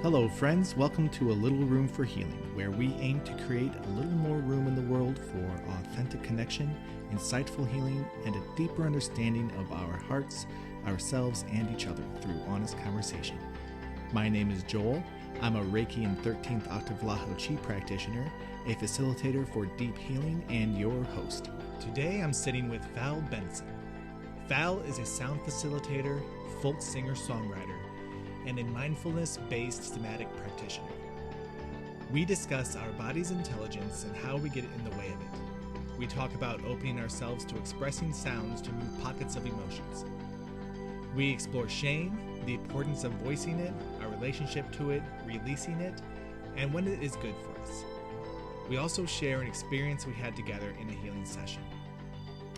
Hello, friends. Welcome to A Little Room for Healing, where we aim to create a little more room in the world for authentic connection, insightful healing, and a deeper understanding of our hearts, ourselves, and each other through honest conversation. My name is Joel. I'm a Reiki and 13th Octave Laho Chi practitioner, a facilitator for deep healing, and your host. Today I'm sitting with Val Bentson. Val is a sound facilitator, folk singer-songwriter, and a mindfulness-based somatic practitioner. We discuss our body's intelligence and how we get in the way of it. We talk about opening ourselves to expressing sounds to move pockets of emotions. We explore shame, the importance of voicing it, our relationship to it, releasing it, and when it is good for us. We also share an experience we had together in a healing session.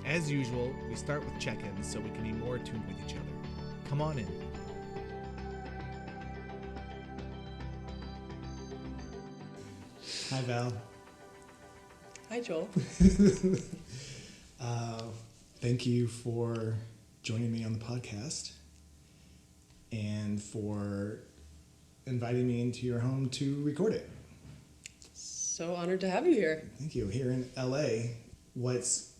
As usual, we start with check-ins so we can be more attuned with each other. Come on in. Hi, Val. Hi, Joel. Thank you for joining me on the podcast and for inviting me into your home to record it. So honored to have you here. Thank you. Here in LA, what's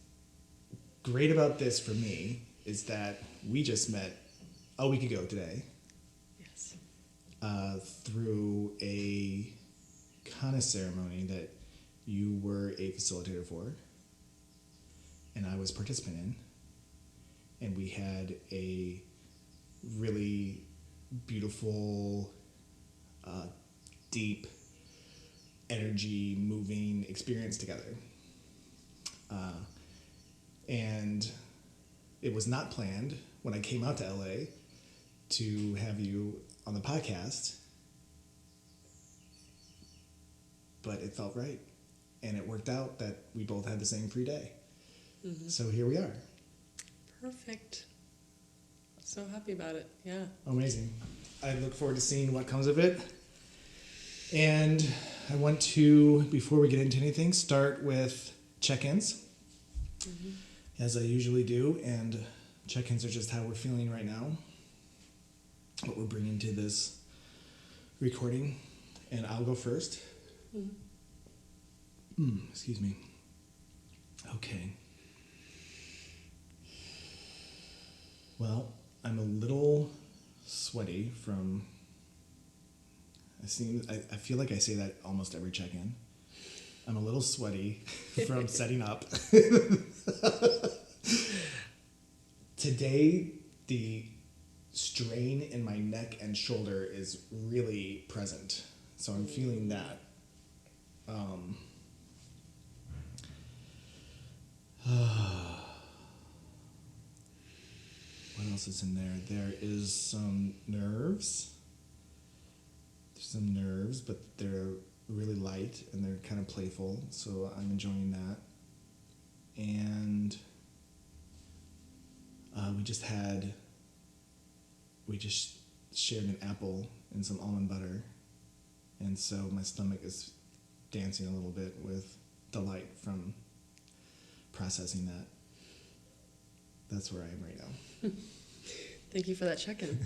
great about this for me is that we just met a week ago today. Yes. Through a kind of ceremony that you were a facilitator for and I was a participant in, and we had a really beautiful, deep, energy moving experience together, and it was not planned when I came out to LA to have you on the podcast, but it felt right, and it worked out that we both had the same free day. Mm-hmm. So here we are. Perfect. So happy about it. Yeah. Amazing. I look forward to seeing what comes of it. And I want to, before we get into anything, start with check-ins, as I usually do. And check-ins are just how we're feeling right now, what we're bringing to this recording. And I'll go first. Excuse me. Okay. Well, I'm a little sweaty from... I feel like I say that almost every check-in. I'm a little sweaty from setting up. Today, the strain in my neck and shoulder is really present. So I'm feeling that. What else is in there? There is some nerves. There's some nerves, but they're really light and they're kind of playful, so I'm enjoying that. And we just shared an apple and some almond butter, and so my stomach is dancing a little bit with delight from processing that. That's where I am right now. Thank you for that check-in.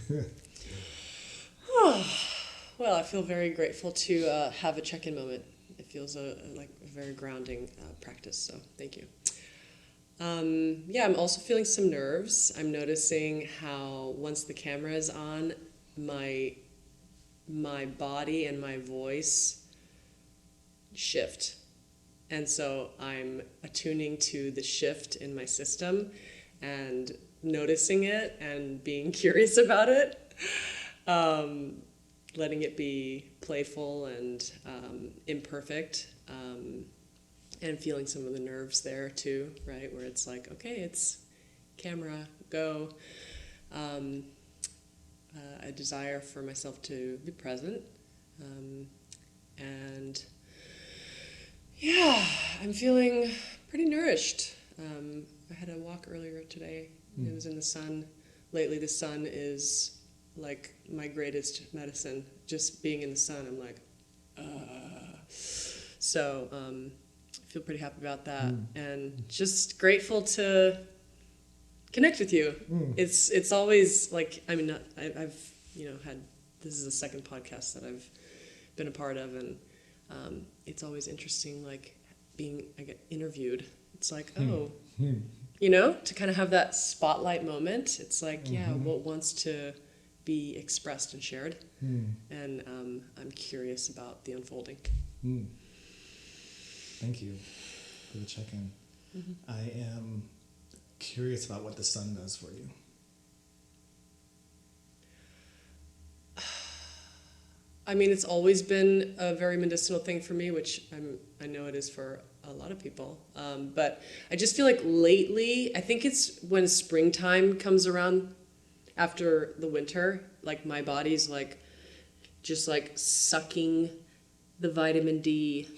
Well, I feel very grateful to have a check-in moment. It feels like a very grounding practice, so thank you. I'm also feeling some nerves. I'm noticing how once the camera is on, my body and my voice shift. And so I'm attuning to the shift in my system and noticing it and being curious about it, letting it be playful and imperfect, and feeling some of the nerves there too, right? Where it's like, okay, it's camera, go. A desire for myself to be present. And yeah, I'm feeling pretty nourished. I had a walk earlier today. It was in the sun. Lately, the sun is like my greatest medicine. Just being in the sun, I'm like, So I feel pretty happy about that, and just grateful to connect with you. It's always like, I mean, I've had this is the second podcast that I've been a part of, and it's always interesting, like I get interviewed. It's like, to kind of have that spotlight moment. It's like, what wants to be expressed and shared, and I'm curious about the unfolding. Thank you for the check-in. I am curious about what the sun does for you. I mean, it's always been a very medicinal thing for me, which I know it is for a lot of people. But I just feel like lately, I think it's when springtime comes around after the winter, like my body's like just like sucking the vitamin D.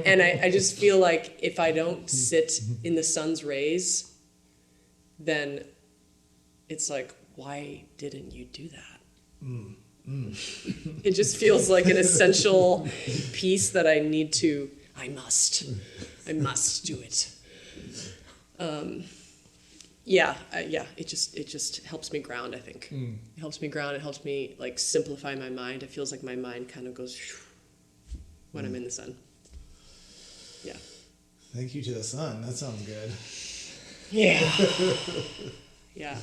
And I just feel like if I don't sit in the sun's rays, then it's like, why didn't you do that? It just feels like an essential piece that I must do it. It just helps me ground, I think. It helps me ground. It helps me like simplify my mind. It feels like my mind kind of goes when I'm in the sun. Yeah. Thank you to the sun. That sounds good. Yeah. Yeah.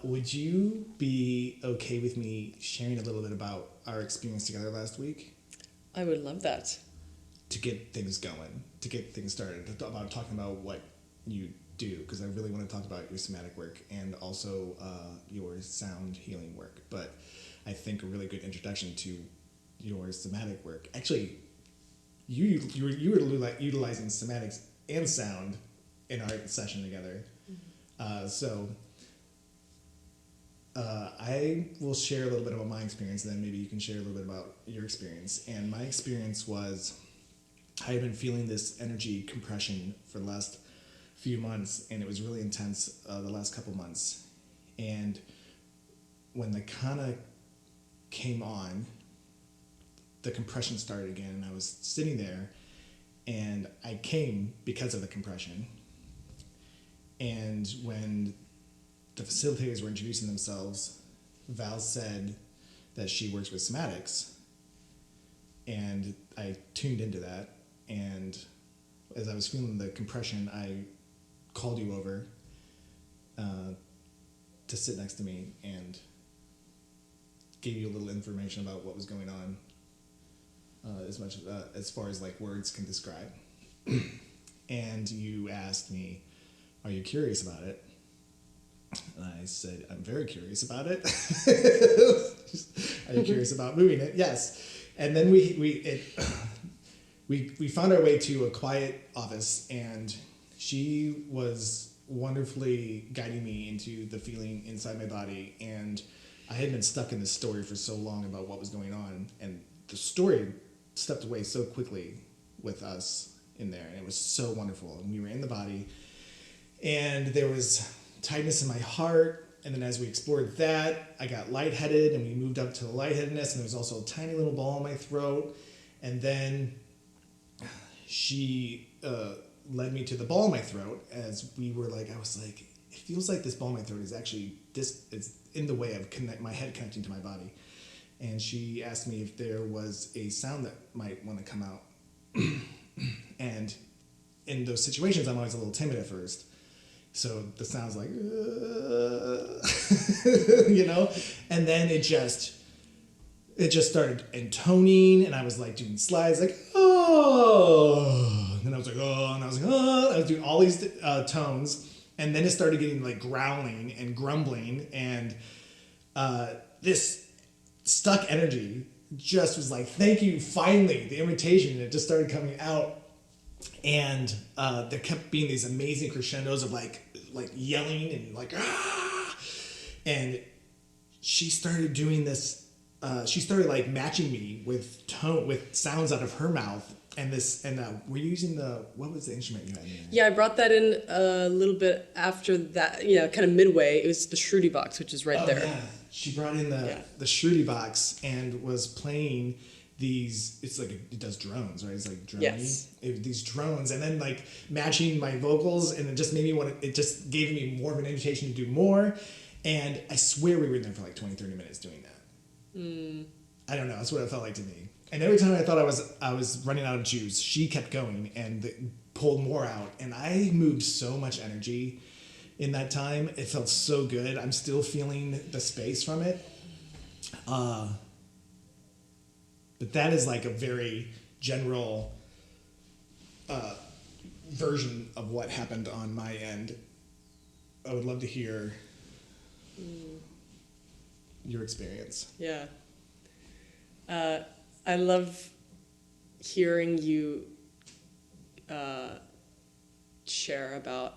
Would you be okay with me sharing a little bit about our experience together last week? I would love that. To get things going, to get things started, about talking about what you do, because I really want to talk about your somatic work and also your sound healing work. But I think a really good introduction to your somatic work. Actually, you were utilizing somatics and sound in our session together. I will share a little bit about my experience, and then maybe you can share a little bit about your experience. And my experience was, I had been feeling this energy compression for the last few months, and it was really intense the last couple months. And when the kana came on, the compression started again, and I was sitting there, and I came because of the compression. And when the facilitators were introducing themselves, Val said that she works with somatics, and I tuned into that, and as I was feeling the compression, I called you over to sit next to me and gave you a little information about what was going on, as far as like words can describe. And you asked me, "Are you curious about it?" And I said, "I'm very curious about it." "Are you curious about moving it?" "Yes." And then we found our way to a quiet office, and she was wonderfully guiding me into the feeling inside my body. And I had been stuck in this story for so long about what was going on, and the story stepped away so quickly with us in there, and it was so wonderful. And we were in the body, and there was tightness in my heart, and then as we explored that, I got lightheaded, and we moved up to the lightheadedness, and there was also a tiny little ball in my throat. And then she led me to the ball in my throat, as we were like, I was like, it feels like this ball in my throat is actually it's in the way of my head connecting to my body. And she asked me if there was a sound that might want to come out. And in those situations, I'm always a little timid at first. So the sound's like, and then it just started intoning, and I was like doing slides, like, oh, and then I was like, oh, and I was like, oh, I was doing all these tones, and then it started getting like growling and grumbling, and this stuck energy just was like, thank you, finally, the invitation, and it just started coming out. And there kept being these amazing crescendos of like yelling and like, ah! And she started doing this. She started like matching me with sounds out of her mouth. And we're using what was the instrument you had in there? Yeah, I brought that in a little bit after that, kind of midway. It was the Shruti box, which is right there. Yeah. She brought in the Shruti box and was playing these, it's like, it does drones, right? It's like droning. Yes. These drones, and then like matching my vocals, and it just made me it just gave me more of an invitation to do more. And I swear we were in there for like 20, 30 minutes doing that. I don't know. That's what it felt like to me. And every time I thought I was running out of juice, she kept going and pulled more out. And I moved so much energy in that time. It felt so good. I'm still feeling the space from it. But that is like a very general version of what happened on my end. I would love to hear your experience. Yeah. I love hearing you share about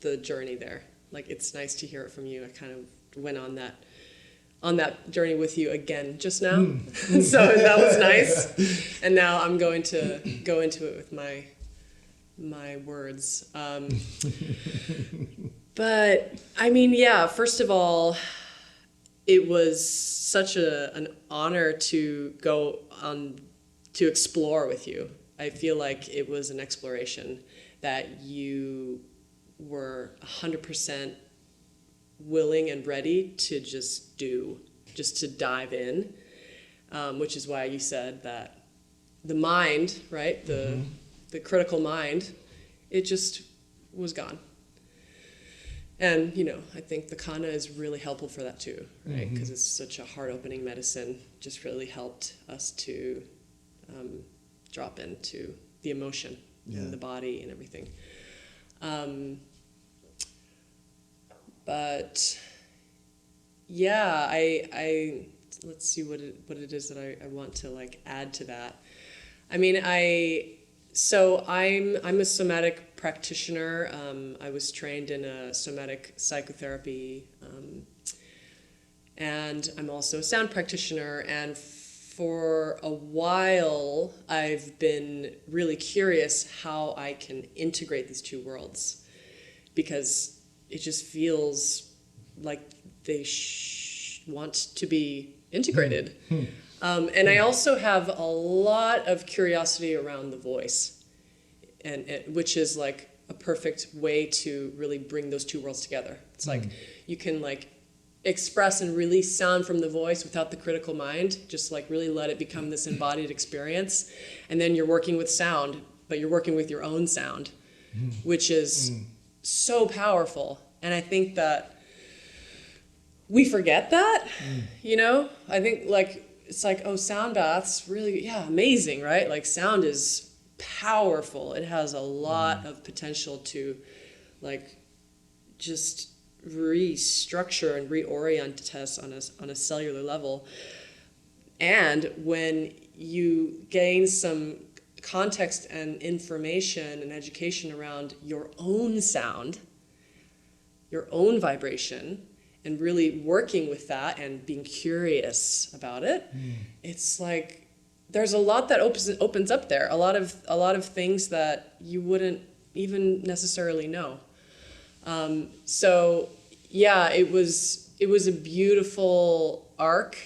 the journey there. Like, it's nice to hear it from you. I kind of went on that journey with you again just now. So that was nice. And now I'm going to go into it with my words. But I mean, yeah, first of all, it was such an honor to go on to explore with you. I feel like it was an exploration that you were 100% willing and ready to just do, just to dive in, which is why you said that the mind, right, the critical mind, it just was gone. And, you know, I think the Kana is really helpful for that too, right? Because it's such a heart-opening medicine, just really helped us to drop into the emotion in the body and everything. But yeah, I let's see what it is that I want to like add to that. I mean, I'm a somatic practitioner. I was trained in a somatic psychotherapy, and I'm also a sound practitioner. And for a while, I've been really curious how I can integrate these two worlds, because it just feels like they want to be integrated. And I also have a lot of curiosity around the voice, and which is like a perfect way to really bring those two worlds together. It's like you can like express and release sound from the voice without the critical mind, just like really let it become this embodied experience. And then you're working with sound, but you're working with your own sound, which is so powerful. And I think that we forget that, you know? I think like, it's like, oh, sound baths, really, yeah, amazing, right? Like sound is powerful. It has a lot of potential to like just restructure and reorient us on a cellular level. And when you gain some context and information and education around your own sound, your own vibration, and really working with that and being curious about it, it's like there's a lot that opens up there. A lot of things that you wouldn't even necessarily know. So yeah, it was a beautiful arc.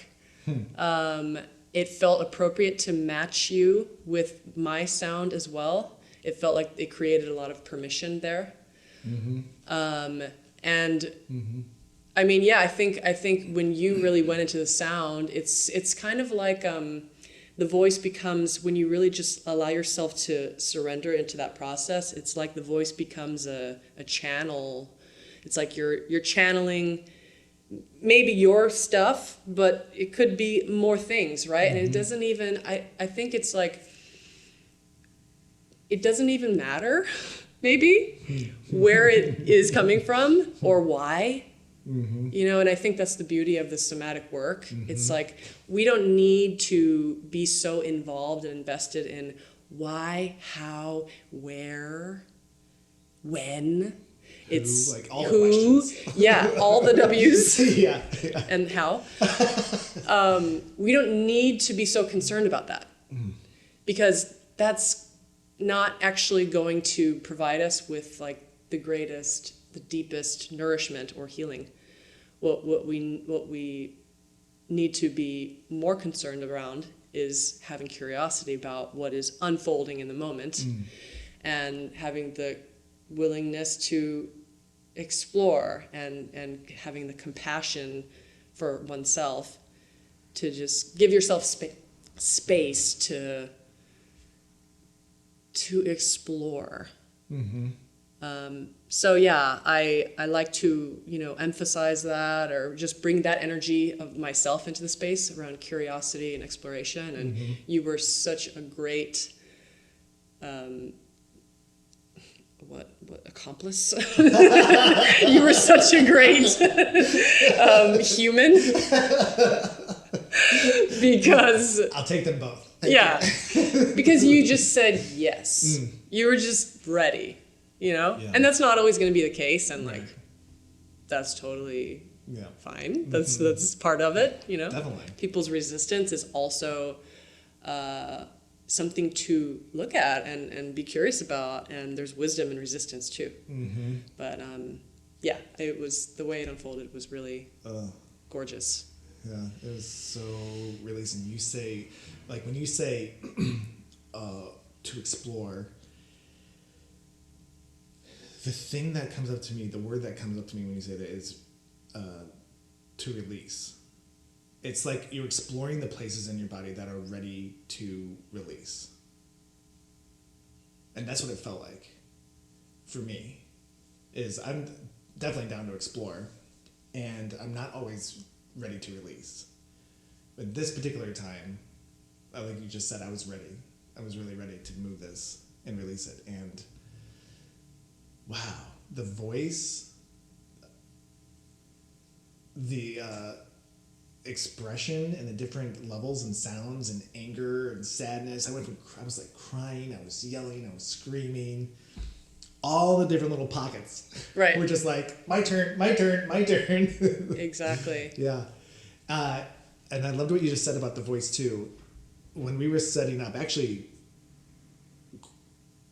It felt appropriate to match you with my sound as well. It felt like it created a lot of permission there. I mean, yeah, I think when you really went into the sound, it's kind of like the voice becomes, when you really just allow yourself to surrender into that process, it's like the voice becomes a channel. It's like you're channeling maybe your stuff, but it could be more things, right? And it doesn't even, I think it's like, it doesn't even matter, maybe, where it is coming from or why. You know, and I think that's the beauty of the somatic work. It's like, we don't need to be so involved and invested in why, how, where, when. It's like all who, the questions. Yeah, all the W's. yeah. And how. We don't need to be so concerned about that, because that's not actually going to provide us with like the greatest, the deepest nourishment or healing. What we need to be more concerned around is having curiosity about what is unfolding in the moment, and having the willingness to explore and having the compassion for oneself to just give yourself space to explore. So yeah, I like to, emphasize that, or just bring that energy of myself into the space around curiosity and exploration. And you were such a great, what accomplice? You were such a great human. Because I'll take them both. Thank you. Because you just said yes. You were just ready, Yeah. And that's not always going to be the case, and that's totally fine. That's part of it, Definitely. People's resistance is also something to look at and be curious about, and there's wisdom in resistance too. But it was, the way it unfolded was really gorgeous. Yeah, it was so releasing. You say, when you say to explore, the thing that comes up to me, the word that comes up to me when you say that is to release. It's like you're exploring the places in your body that are ready to release. And that's what it felt like for me, is I'm definitely down to explore, and I'm not always ready to release. But this particular time, like you just said, I was ready. I was really ready to move this and release it. And wow, the voice, the expression and the different levels and sounds and anger and sadness. I was like crying, I was yelling, I was screaming. All the different little pockets. Right. We're just like, my turn, my turn, my turn. Exactly. Yeah. And I loved what you just said about the voice too. When we were setting up, actually,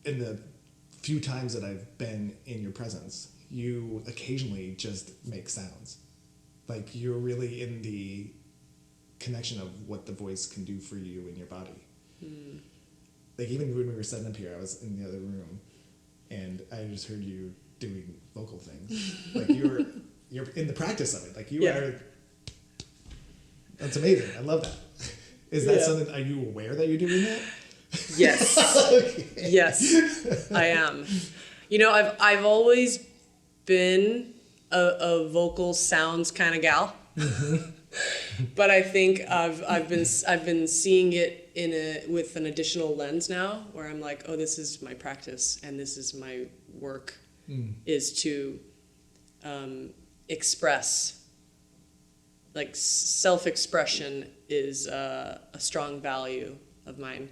in the few times that I've been in your presence, you occasionally just make sounds. Like you're really in the connection of what the voice can do for you in your body. Like even when we were setting up here, I was in the other room, and I just heard you doing vocal things. Like you're in the practice of it. Like you are. That's amazing. I love that. Is that something? Are you aware that you're doing that? Yes. Okay. Yes, I am. I've always been a vocal sounds kind of gal. But I think I've been seeing it with an additional lens now, where I'm like, oh, this is my practice and this is my work, is to express. Like self-expression is a strong value of mine,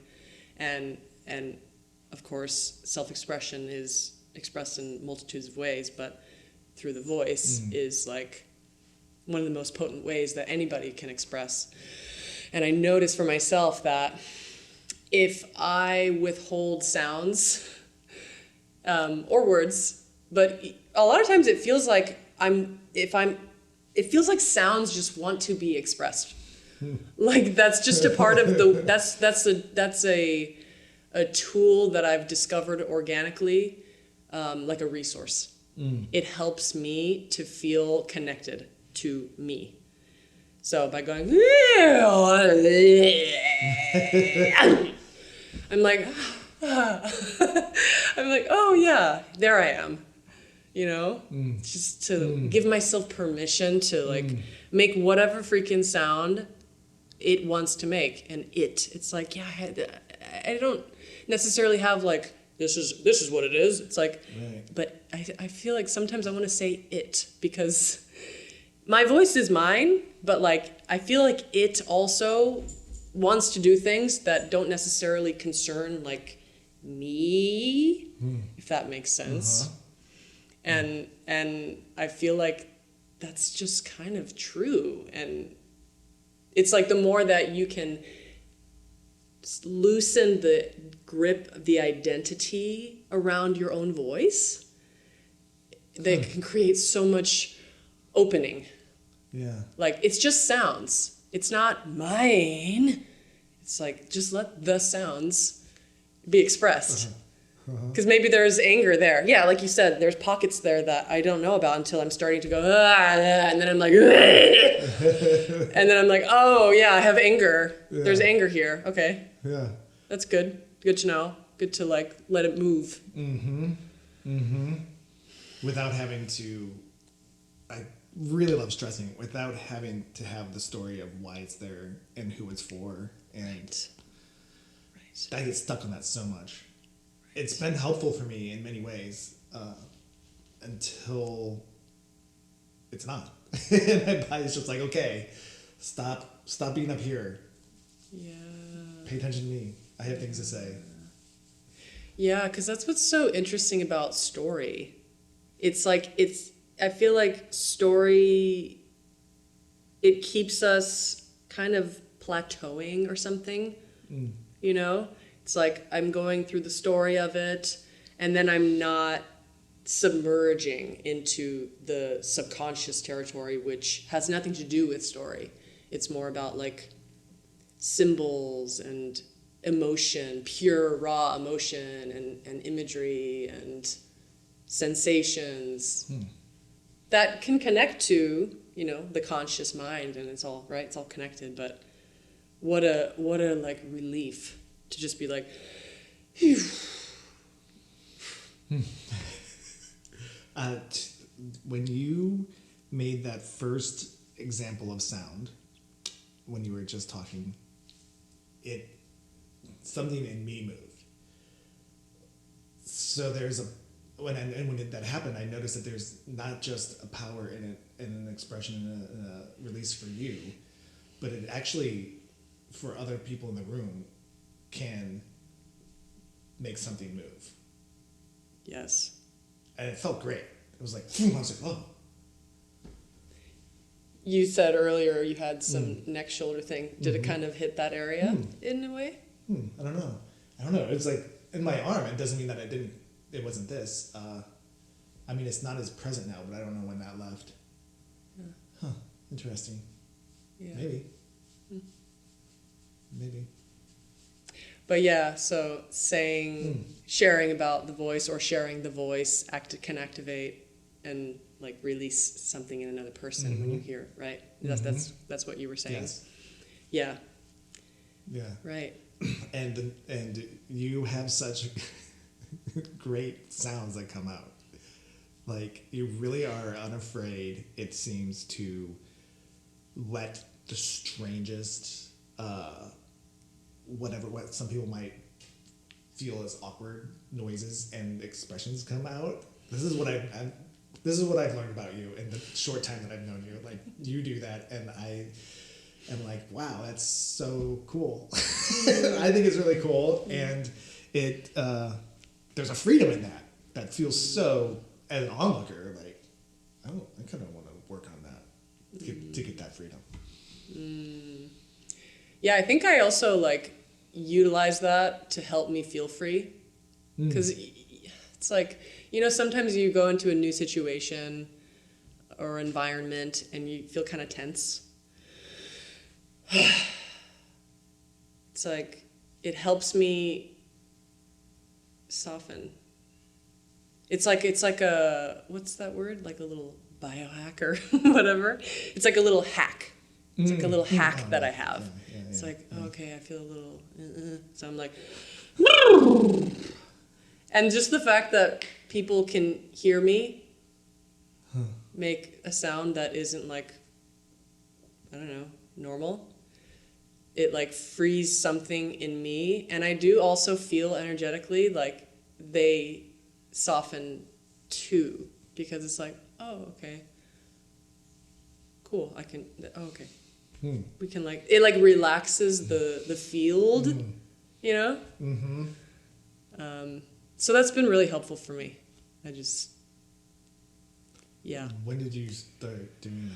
and of course self-expression is expressed in multitudes of ways, but through the voice is like one of the most potent ways that anybody can express. And I notice for myself that if I withhold sounds or words, but a lot of times it feels like it feels like sounds just want to be expressed. Like that's just a part of that's a tool that I've discovered organically, like a resource. It helps me to feel connected to me. So by going, I'm like, oh yeah, there I am. Just to give myself permission to make whatever freaking sound it wants to make. And it's like, I don't necessarily have like, this is what it is. It's like, right. But I feel like sometimes I want to say it, because my voice is mine, but like, I feel like it also wants to do things that don't necessarily concern like me, if that makes sense. And I feel like that's just kind of true. And it's like the more that you can loosen the grip of the identity around your own voice, they can create so much opening. Yeah. Like it's just sounds. It's not mine. It's like just let the sounds be expressed. Because maybe there's anger there. Yeah, like you said, there's pockets there that I don't know about until I'm starting to go, and then I'm like, and then I'm like, oh, yeah, I have anger. Yeah. There's anger here. Okay. Yeah. That's good. Good to know. Good to, like, let it move. Mm-hmm. Mm-hmm. Without having to, I really love stressing, without having to have the story of why it's there and who it's for. And right. I get stuck on that so much. It's been helpful for me in many ways until it's not. And my body's just like, okay, stop being up here. Yeah. Pay attention to me. I have things to say. Yeah, because that's what's so interesting about story. It's like, I feel like story, it keeps us kind of plateauing or something, you know? It's like I'm going through the story of it, and then I'm not submerging into the subconscious territory, which has nothing to do with story. It's more about like symbols and emotion, pure raw emotion and imagery and sensations that can connect to, you know, the conscious mind, and it's all right, it's all connected. But what a like relief to just be like, phew. When you made that first example of sound, when you were just talking, something in me moved. So when that happened, I noticed that there's not just a power in it and an expression and a release for you, but it actually, for other people in the room, can make something move. Yes. And it felt great. It was like, I was like, oh. You said earlier you had some neck shoulder thing. Did it kind of hit that area in a way? I don't know. It's like in my arm. It doesn't mean that it wasn't this. I mean, it's not as present now, but I don't know when that left. Yeah. Huh. Interesting. Yeah. Maybe. Maybe. But yeah, so sharing about the voice or sharing the voice can activate and like release something in another person when you hear it, right? That's what you were saying. Yes. Yeah. Yeah. Right. And you have such great sounds that come out. Like you really are unafraid, it seems, to let the strangest what some people might feel as awkward noises and expressions come out. This is what I've learned about you in the short time that I've known you. Like you do that, and I am like, wow, that's so cool. I think it's really cool, and it there's a freedom in that feels so, as an onlooker, like I kind of want to work on that to get that freedom. Yeah, I think I also like utilize that to help me feel free, because it's like, you know, sometimes you go into a new situation or environment and you feel kind of tense. It's like it helps me soften. It's like a, what's that word? Like a little biohack or whatever. It's like a little hack. It's like a little hack that I have. It's like, okay, I feel a little, so I'm like, and just the fact that people can hear me make a sound that isn't like, I don't know, normal. It like frees something in me. And I do also feel energetically like they soften too, because it's like, oh, okay, cool. Okay. We can like, it like relaxes the field, you know? So that's been really helpful for me. Yeah. When did you start doing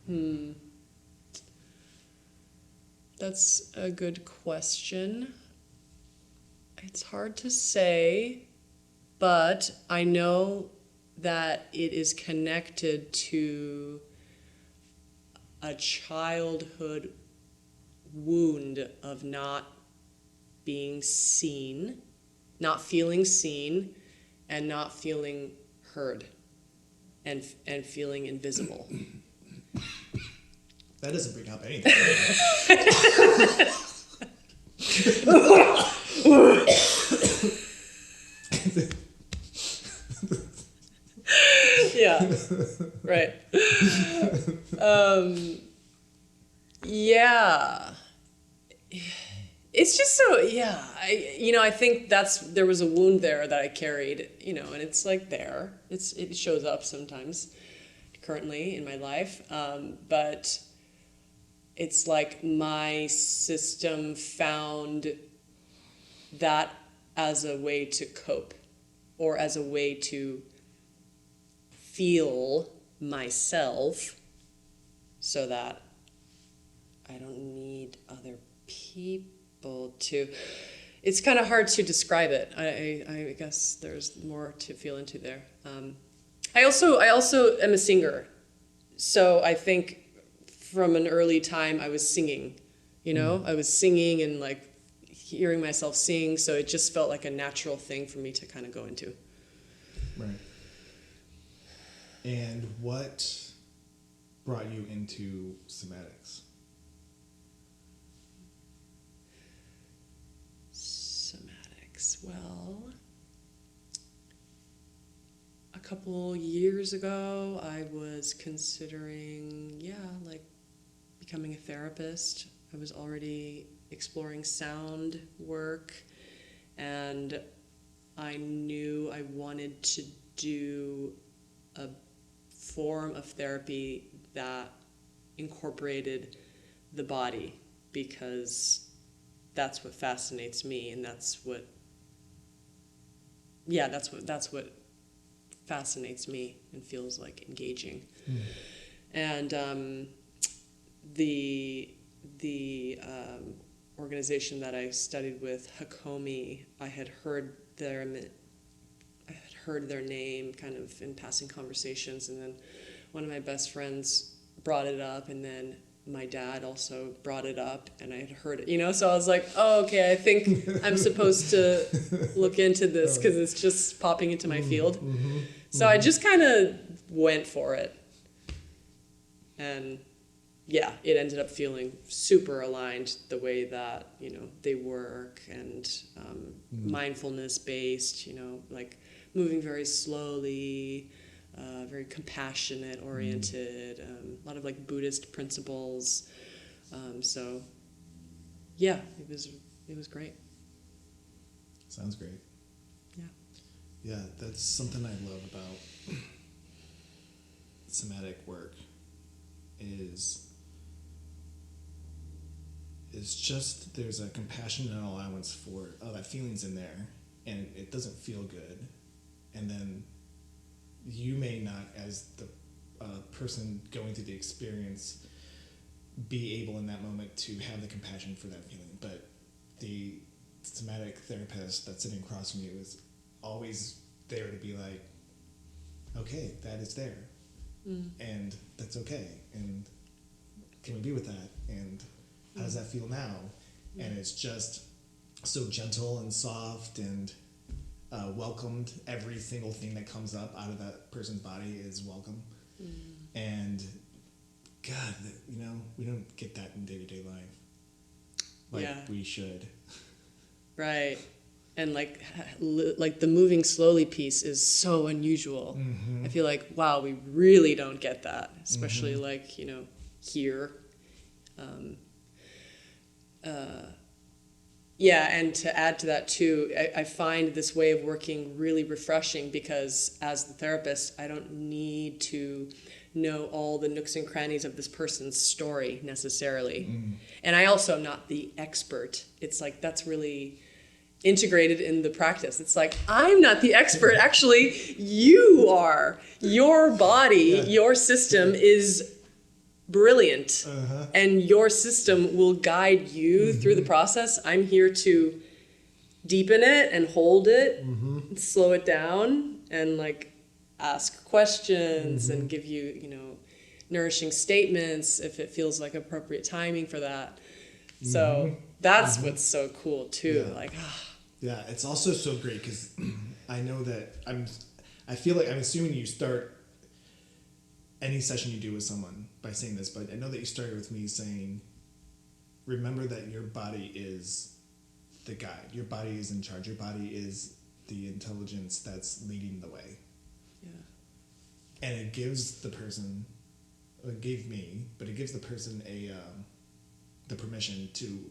that? That's a good question. It's hard to say, but I know that it is connected to a childhood wound of not being seen, not feeling seen, and not feeling heard, and feeling invisible. That doesn't bring up anything. Yeah, right. Yeah. It's just so, yeah. I think there was a wound there that I carried, and it's like there. It shows up sometimes currently in my life. But it's like my system found that as a way to cope, or as a way to feel myself, so that I don't need other people to. It's kind of hard to describe it. I guess there's more to feel into there. I also am a singer, so I think from an early time I was singing. I was singing and like hearing myself sing, so it just felt like a natural thing for me to kind of go into. Right. And what brought you into somatics? Somatics, well, a couple years ago, I was considering, like becoming a therapist. I was already exploring sound work, and I knew I wanted to do a form of therapy that incorporated the body, because that's what fascinates me, and that's what fascinates me and feels like engaging. And the organization that I studied with, Hakomi, I had heard their name kind of in passing conversations, and then one of my best friends brought it up, and then my dad also brought it up, and I had heard it, so I was like, oh, okay, I think I'm supposed to look into this, because it's just popping into my field. So I just kind of went for it, and yeah, it ended up feeling super aligned the way that, they work, and mindfulness-based, like moving very slowly, very compassionate oriented, a lot of like Buddhist principles. So yeah, it was great. Sounds great. Yeah. Yeah, that's something I love about somatic work is just there's a compassion and allowance for, that feeling's in there and it doesn't feel good, and then you may not, as the person going through the experience, be able in that moment to have the compassion for that feeling, but the somatic therapist that's sitting across from you is always there to be like, okay, that is there, and that's okay, and can we be with that, and how does that feel now? And it's just so gentle and soft and welcomed. Every single thing that comes up out of that person's body is welcome. And God, we don't get that in day-to-day life we should. Right. And like the moving slowly piece is so unusual. I feel like, wow, we really don't get that, especially like, here. And to add to that too, I find this way of working really refreshing, because as the therapist, I don't need to know all the nooks and crannies of this person's story necessarily. And I also am not the expert. It's like, that's really integrated in the practice. It's like, I'm not the expert. Actually, you are. Your body, your system is brilliant, and your system will guide you through the process. I'm here to deepen it and hold it, and slow it down, and like ask questions and give you, nourishing statements if it feels like appropriate timing for that. So That's what's so cool too. Yeah. Like, Yeah, it's also so great because I know that I feel like I'm assuming you start any session you do with someone by saying this, but I know that you started with me saying, remember that your body is the guide. Your body is in charge. Your body is the intelligence that's leading the way. yeah, And it gives the person, it gave me, but it gives the person the permission to,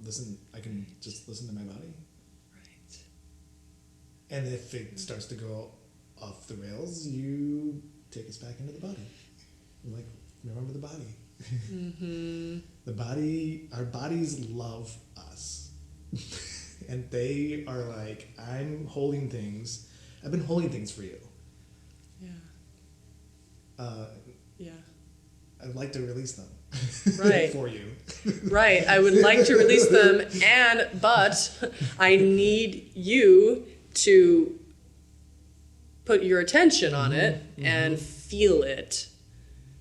listen, I can just listen to my body. right. And if it starts to go off the rails, you take us back into the body. You're like, remember the body. Mm-hmm. The body, our bodies love us. And they are like, I'm holding things. I've been holding things for you. Yeah. Yeah. I'd like to release them. Right. For you. Right. I would like to release them, but I need you to put your attention on it and feel it.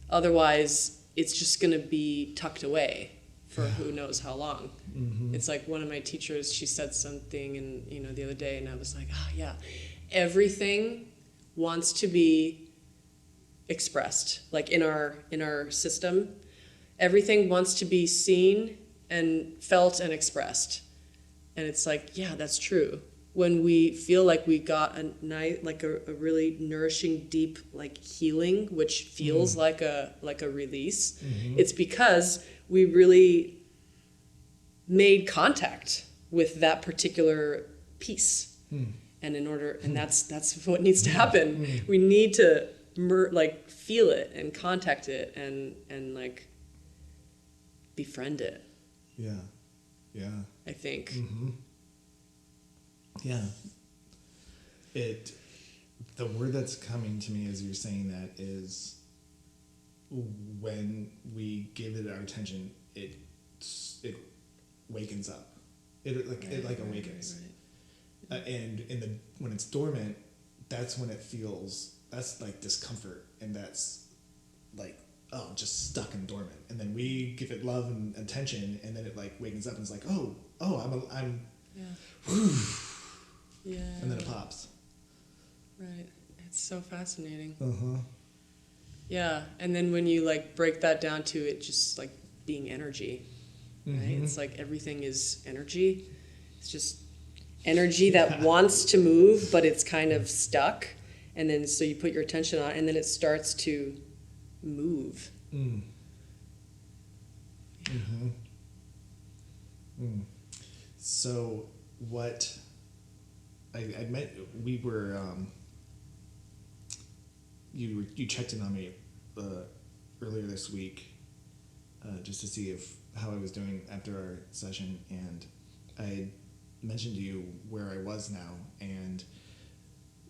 Otherwise, it's just going to be tucked away for who knows how long. It's like one of my teachers, she said something and the other day, and I was like, yeah, everything wants to be expressed. Like in our system, everything wants to be seen and felt and expressed. And it's like, yeah, that's true. When we feel like we got a nice, like a really nourishing, deep, like healing, which feels like a release, it's because we really made contact with that particular piece. And that's what needs to happen. We need to feel it and contact it and like befriend it. Yeah. I think. Yeah. The word that's coming to me as you're saying that is when we give it our attention, it wakens up. It awakens. Right. And when it's dormant, that's when it feels, that's like discomfort, and that's like, just stuck and dormant. And then we give it love and attention, and then it like wakens up and it's like, I'm Yeah. whew, Yeah. and then it pops. Right. It's so fascinating. Uh-huh. Yeah. And then when you like break that down to it just like being energy, right? It's like everything is energy. It's just energy that wants to move, but it's kind of stuck. And then so you put your attention on it, and then it starts to move. So what I meant, we were you checked in on me earlier this week just to see how I was doing after our session, and I mentioned to you where I was now, and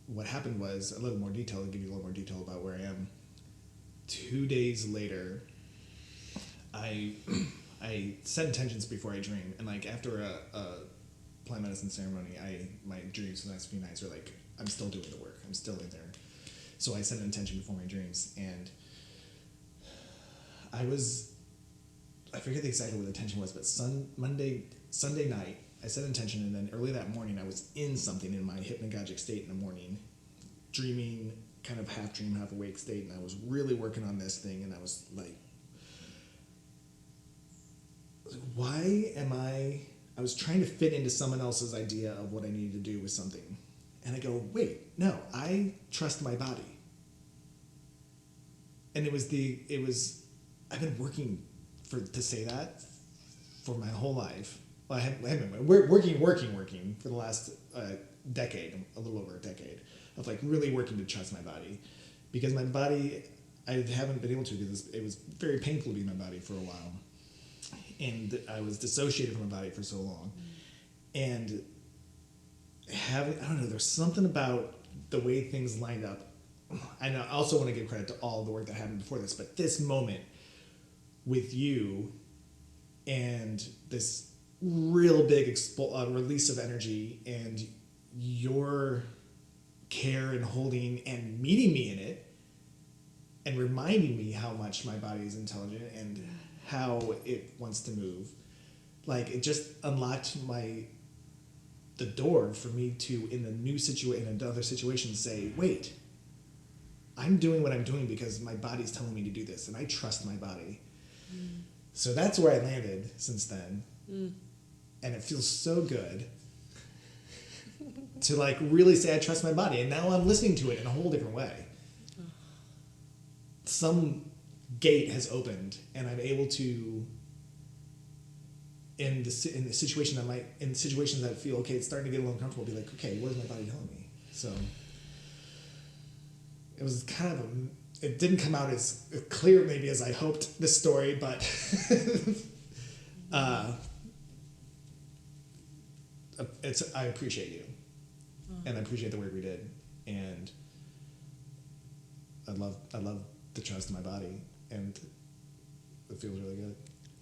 what happened was a little more detail. I'll give you a little more detail about where I am. 2 days later, I set intentions before I dream, and like after a plant medicine ceremony, my dreams for the next few nights are like, I'm still doing the work, I'm still in there. So I set an intention before my dreams, and I forget exactly what the intention was, but Sunday night, I set intention, and then early that morning, I was in something in my hypnagogic state in the morning, dreaming, kind of half dream, half awake state, and I was really working on this thing, and I was like, I was trying to fit into someone else's idea of what I needed to do with something. And I go, wait, no, I trust my body. And I've been working to say that for my whole life. Well, I haven't been working for the last decade, a little over a decade, of like really working to trust my body. Because my body, I haven't been able to, because it was very painful to be in my body for a while. And I was dissociated from my body for so long. And I don't know, there's something about the way things lined up. And I also want to give credit to all the work that happened before this, but this moment with you and this real big release of energy and your care and holding and meeting me in it and reminding me how much my body is intelligent and how it wants to move. Like, it just unlocked the door for me to, in another situation, say, wait, I'm doing what I'm doing because my body's telling me to do this, and I trust my body. So that's where I landed since then. And it feels so good to like really say I trust my body. And now I'm listening to it in a whole different way. Some gate has opened, and I'm able to, in situations that I feel, okay, it's starting to get a little uncomfortable, be like, okay, what is my body telling me? So it was kind of it didn't come out as clear maybe as I hoped, this story, but I appreciate you, and I appreciate the work we did, and I love the trust in my body, and it feels really good.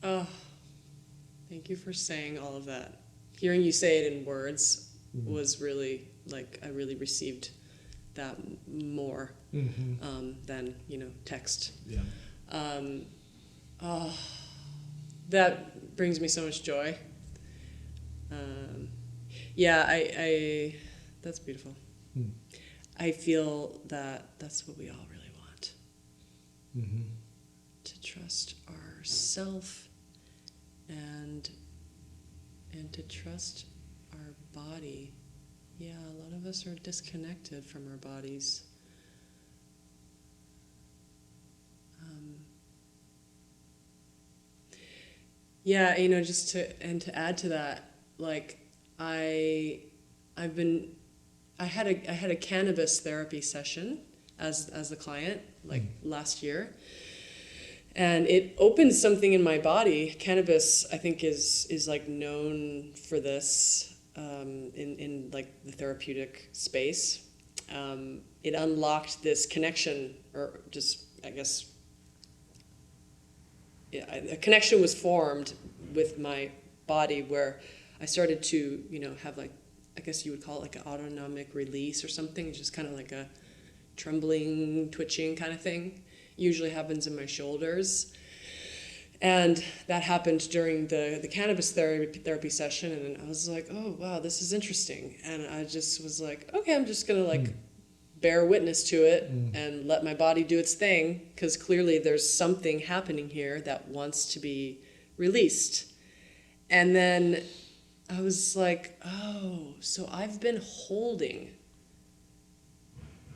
Oh, thank you for saying all of that. Hearing you say it in words was really, like, I really received that more than, text. Yeah. That brings me so much joy. I that's beautiful. I feel that that's what we all really want. To trust ourself and to trust our body. Yeah, a lot of us are disconnected from our bodies. To add to that, like I had a cannabis therapy session as the client, like last year, and it opened something in my body. Cannabis, I think, is like known for this in like the therapeutic space. It unlocked this connection, or just, I guess, a connection was formed with my body where I started to, have, like, I guess you would call it like an autonomic release or something. It's just kind of like a trembling, twitching kind of thing. Usually happens in my shoulders. And that happened during the cannabis therapy session, and I was like, oh, wow, this is interesting. And I just was like, okay, I'm just going to, like, bear witness to it and let my body do its thing, because clearly there's something happening here that wants to be released. And then I was like, oh, so I've been holding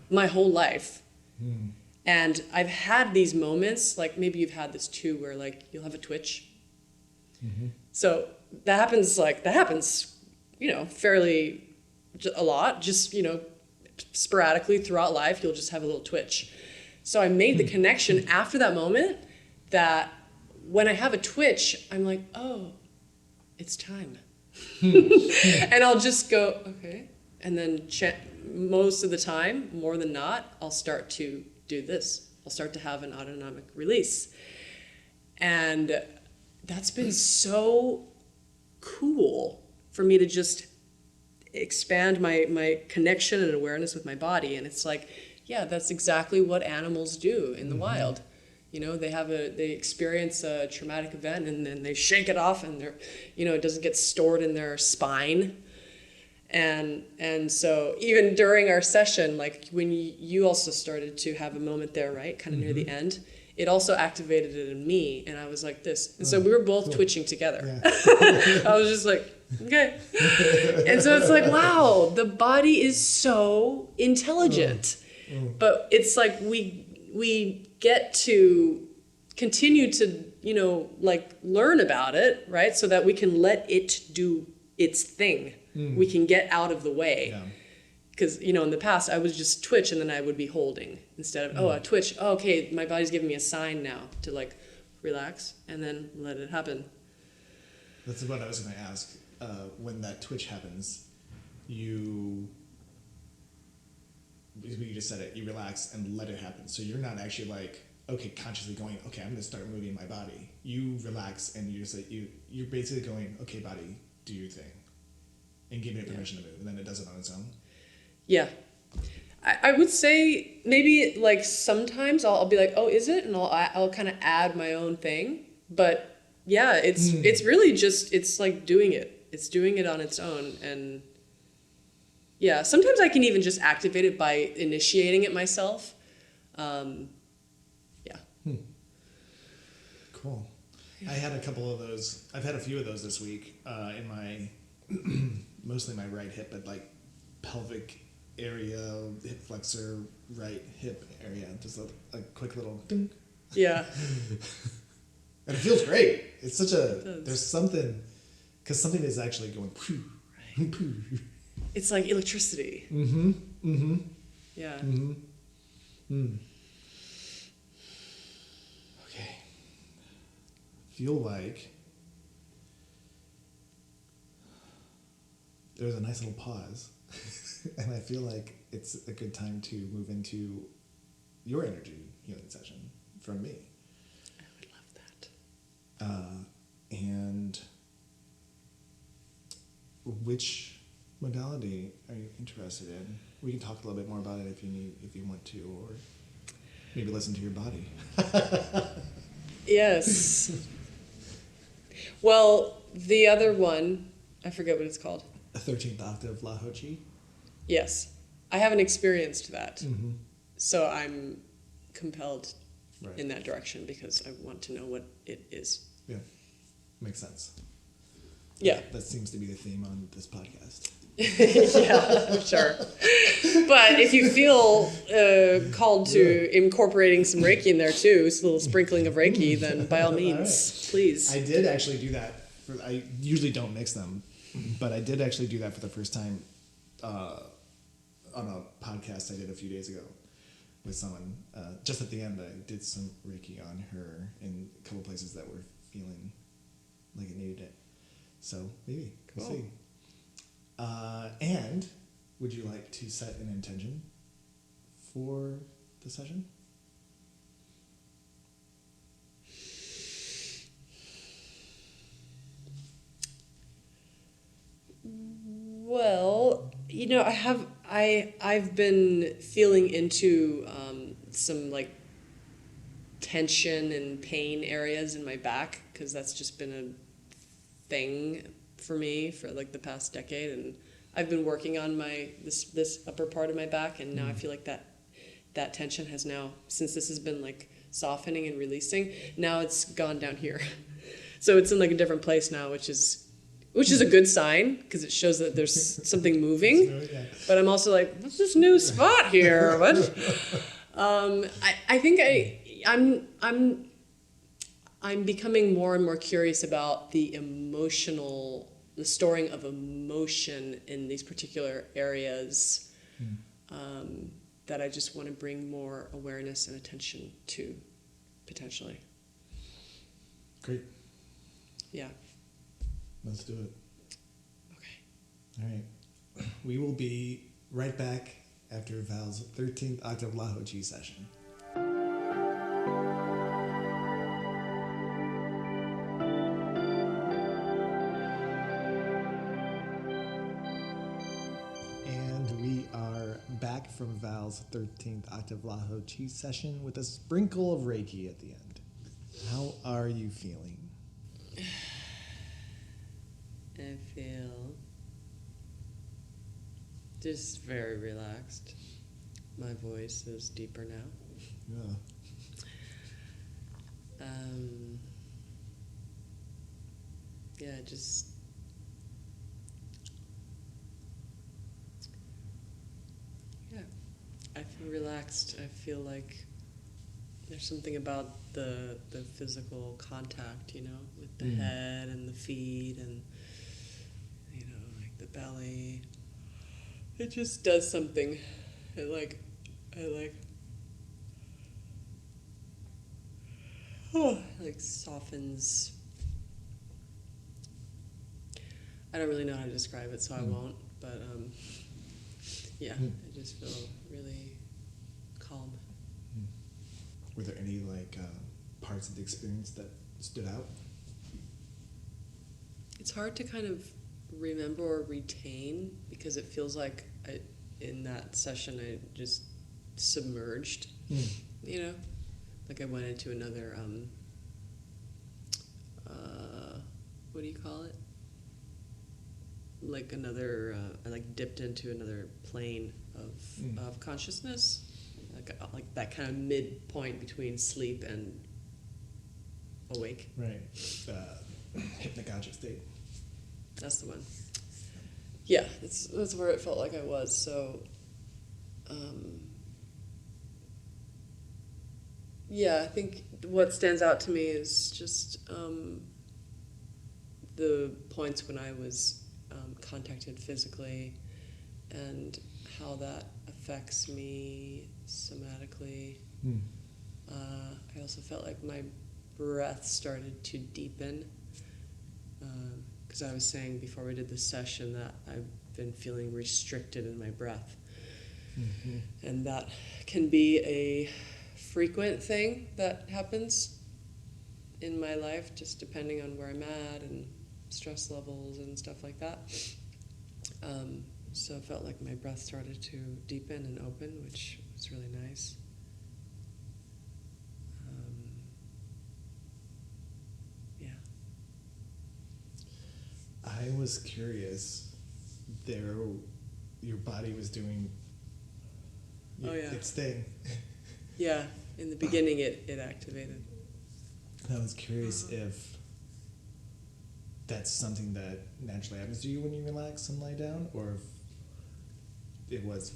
my whole life. And I've had these moments, like maybe you've had this too, where like you'll have a twitch. So that happens, fairly a lot, just, sporadically throughout life, you'll just have a little twitch. So I made the connection after that moment that when I have a twitch, I'm like, oh, it's time. And I'll just go, okay. And then most of the time, more than not, I'll start to do this. I'll start to have an autonomic release. And that's been so cool for me to just expand my connection and awareness with my body. And it's like, yeah, that's exactly what animals do in the wild. They experience a traumatic event and then they shake it off, and it doesn't get stored in their spine. And so even during our session, like when you also started to have a moment there, right? Kind of near the end, it also activated it in me, and I was like this. And so we were both twitching together. Yeah. I was just like, okay. And so it's like, wow, the body is so intelligent. But it's like we get to continue to, learn about it, right? So that we can let it do its thing. We can get out of the way. Because, in the past, I would just twitch and then I would be holding instead of, I twitch. Oh, okay, my body's giving me a sign now to, like, relax and then let it happen. That's what I was going to ask. When that twitch happens, you just said it, you relax and let it happen. So you're not actually like, okay, consciously going, okay, I'm going to start moving my body. You relax and you just like, you're basically going, okay, body, do your thing. And giving it permission to move, and then it does it on its own. Yeah. I would say maybe like sometimes I'll be like, oh, is it? And I'll kind of add my own thing. But yeah, it's really just, it's like doing it. It's doing it on its own. And yeah, sometimes I can even just activate it by initiating it myself. Yeah. Cool. I had a couple of those. I've had a few of those this week in my, mostly my right hip, but like pelvic area, hip flexor, right hip area. Just a quick little ding. Yeah. And it feels great. It's such a, there's something, because something is actually going poo, right. Poo. It's like electricity. Mm-hmm. Mm-hmm. Yeah. Mm-hmm. Mm. Okay. Feel like there's a nice little pause. And I feel like it's a good time to move into your energy healing session from me. I would love that. And which modality are you interested in? We can talk a little bit more about it if you want to, or maybe listen to your body. Yes. Well, the other one, I forget what it's called. A 13th octave La Ho Chi? Yes. I haven't experienced that. Mm-hmm. So I'm compelled Right. in that direction because I want to know what it is. Yeah. Makes sense. Yeah. That seems to be the theme on this podcast. Yeah, sure. But if you feel called to incorporating some Reiki in there too, a little sprinkling of Reiki, then by all means, please. I did actually do that. I usually don't mix them, but I did actually do that for the first time on a podcast I did a few days ago with someone. Just at the end, I did some Reiki on her in a couple places that were feeling like it needed it. So maybe, we'll see. And would you like to set an intention for the session? Well, I've been feeling into some like tension and pain areas in my back because that's just been a thing for me for like the past decade, and I've been working on this upper part of my back, and now I feel like that tension has now, since this has been like softening and releasing, now it's gone down here. So it's in like a different place now, which is a good sign because it shows that there's something moving. But I'm also like, what's this new spot here? What? I think I'm becoming more and more curious about the storing of emotion in these particular areas that I just want to bring more awareness and attention to, potentially. Great. Yeah. Let's do it. Okay. All right. We will be right back after Val's 13th octave La Ho Chi session. And we are back from Val's 13th octave La Ho Chi session with a sprinkle of Reiki at the end. How are you feeling? I feel just very relaxed. My voice is deeper now. Yeah. Yeah, just I feel relaxed. I feel like there's something about the physical contact, with the head and the feet and like the belly. It just does something. It softens. I don't really know how to describe it, so I won't. But I just feel really calm. Were there any parts of the experience that stood out? It's hard to kind of remember or retain because it feels like in that session I just submerged. Like I went into another what do you call it? Like another, I like dipped into another plane of consciousness, like that kind of midpoint between sleep and awake. Right. Hypnagogic state. That's the one. Yeah, that's where it felt like I was. So, yeah, I think what stands out to me is just the points when I was contacted physically and how that affects me somatically. I also felt like my breath started to deepen, because I was saying before we did this session that I've been feeling restricted in my breath. And that can be a frequent thing that happens in my life, just depending on where I'm at and stress levels and stuff like that. So it felt like my breath started to deepen and open, which was really nice. Yeah. I was curious. Your body was doing its thing. Yeah, in the beginning it activated. I was curious if that's something that naturally happens to you when you relax and lie down, or if it was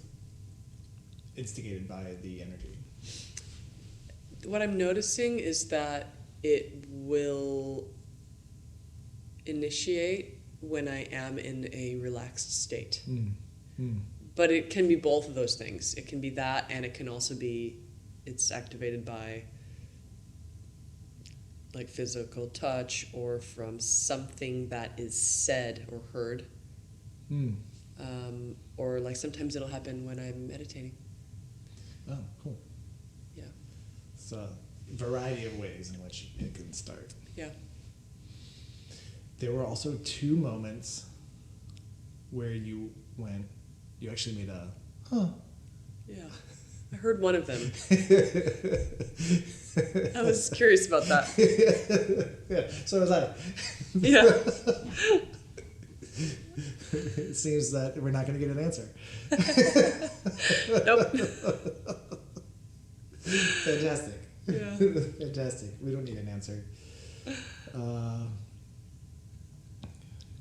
instigated by the energy. What I'm noticing is that it will initiate when I am in a relaxed state. But it can be both of those things. It can be that, and it can also be it's activated by like physical touch or from something that is said or heard. Or like sometimes it'll happen when I'm meditating. Oh, cool. Yeah. So a variety of ways in which it can start. Yeah. There were also 2 moments where you actually made a, huh. Yeah. I heard one of them. I was curious about that. Yeah, so was I. Yeah. It seems that we're not going to get an answer. Nope. Fantastic. Yeah. Fantastic. We don't need an answer.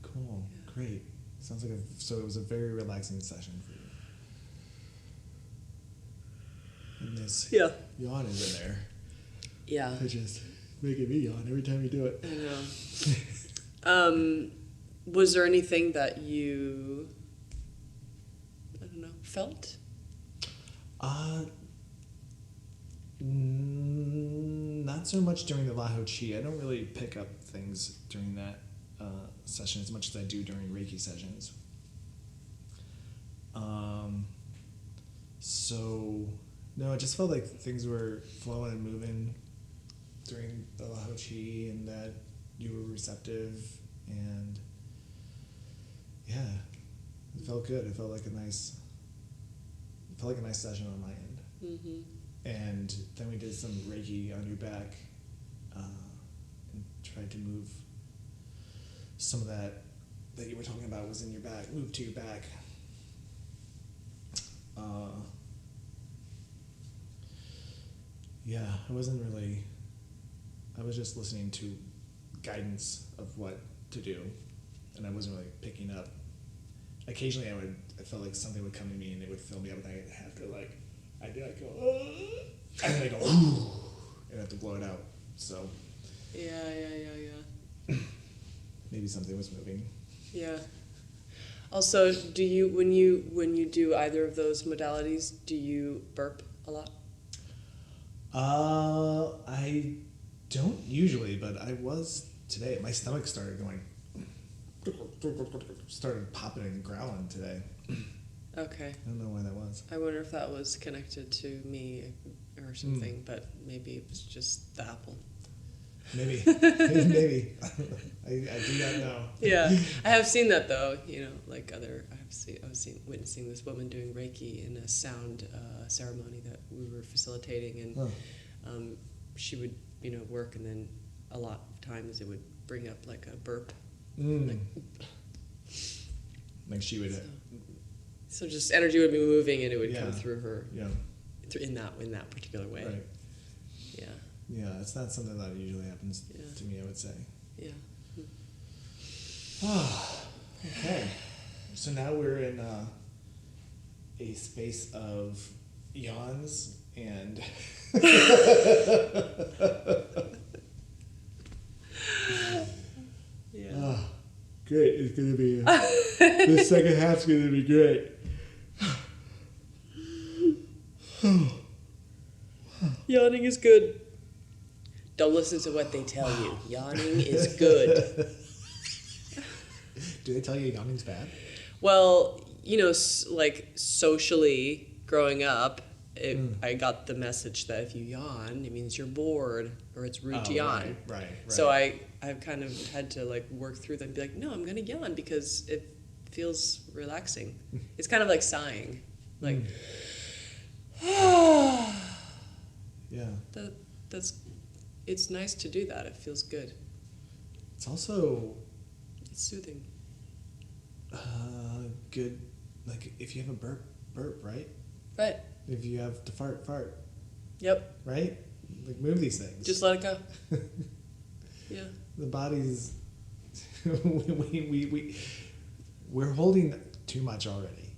Cool. Yeah. Great. Sounds like so it was a very relaxing session for you. And this yawn is in there. Yeah. It's just making me yawn every time you do it. I know. Was there anything that you, I don't know, felt? Not so much during the Lao Chi. I don't really pick up things during that session as much as I do during Reiki sessions. So, no, it just felt like things were flowing and moving during the Lao Chi, and that you were receptive, and yeah, it felt good. It felt like a nice session on my end. And then we did some Reiki on your back, and tried to move some of that you were talking about was in your back, move to your back. Yeah, I was just listening to guidance of what to do, and I wasn't really picking up. Occasionally I felt like something would come to me and it would fill me up, and I'd have to I'd go, and then I go, and I have to blow it out. So Yeah. maybe something was moving. Yeah. Also, do you when you do either of those modalities, do you burp a lot? I don't usually, but I was today. My stomach started popping and growling today. Okay. I don't know why that was. I wonder if that was connected to me or something, but maybe it was just the apple. Maybe. Maybe. I do not know. Yeah, I have seen that though. I was witnessing this woman doing Reiki in a sound ceremony that we were facilitating, and she would work, and then a lot of times it would bring up like a burp. Like she would. So just energy would be moving, and it would come through her. Yeah. In that particular way. Right. Yeah. Yeah, it's not something that usually happens to me, I would say. Yeah. Okay. So now we're in a space of yawns and yeah. Great. It's going to be this second half's going to be great. Yawning is good. Don't listen to what they tell you. Yawning is good. Do they tell you yawning's bad? Well, like socially growing up, I got the message that if you yawn, it means you're bored or it's rude to yawn. Right. So I've kind of had to like work through that and be like, no, I'm gonna yawn because it feels relaxing. It's kind of like sighing, like. Yeah. It's nice to do that. It feels good. It's also It's soothing. good, like if you have a burp, right? Right. If you have to fart. Yep. Right? Like move these things. Just let it go. Yeah. The body's we're holding too much already.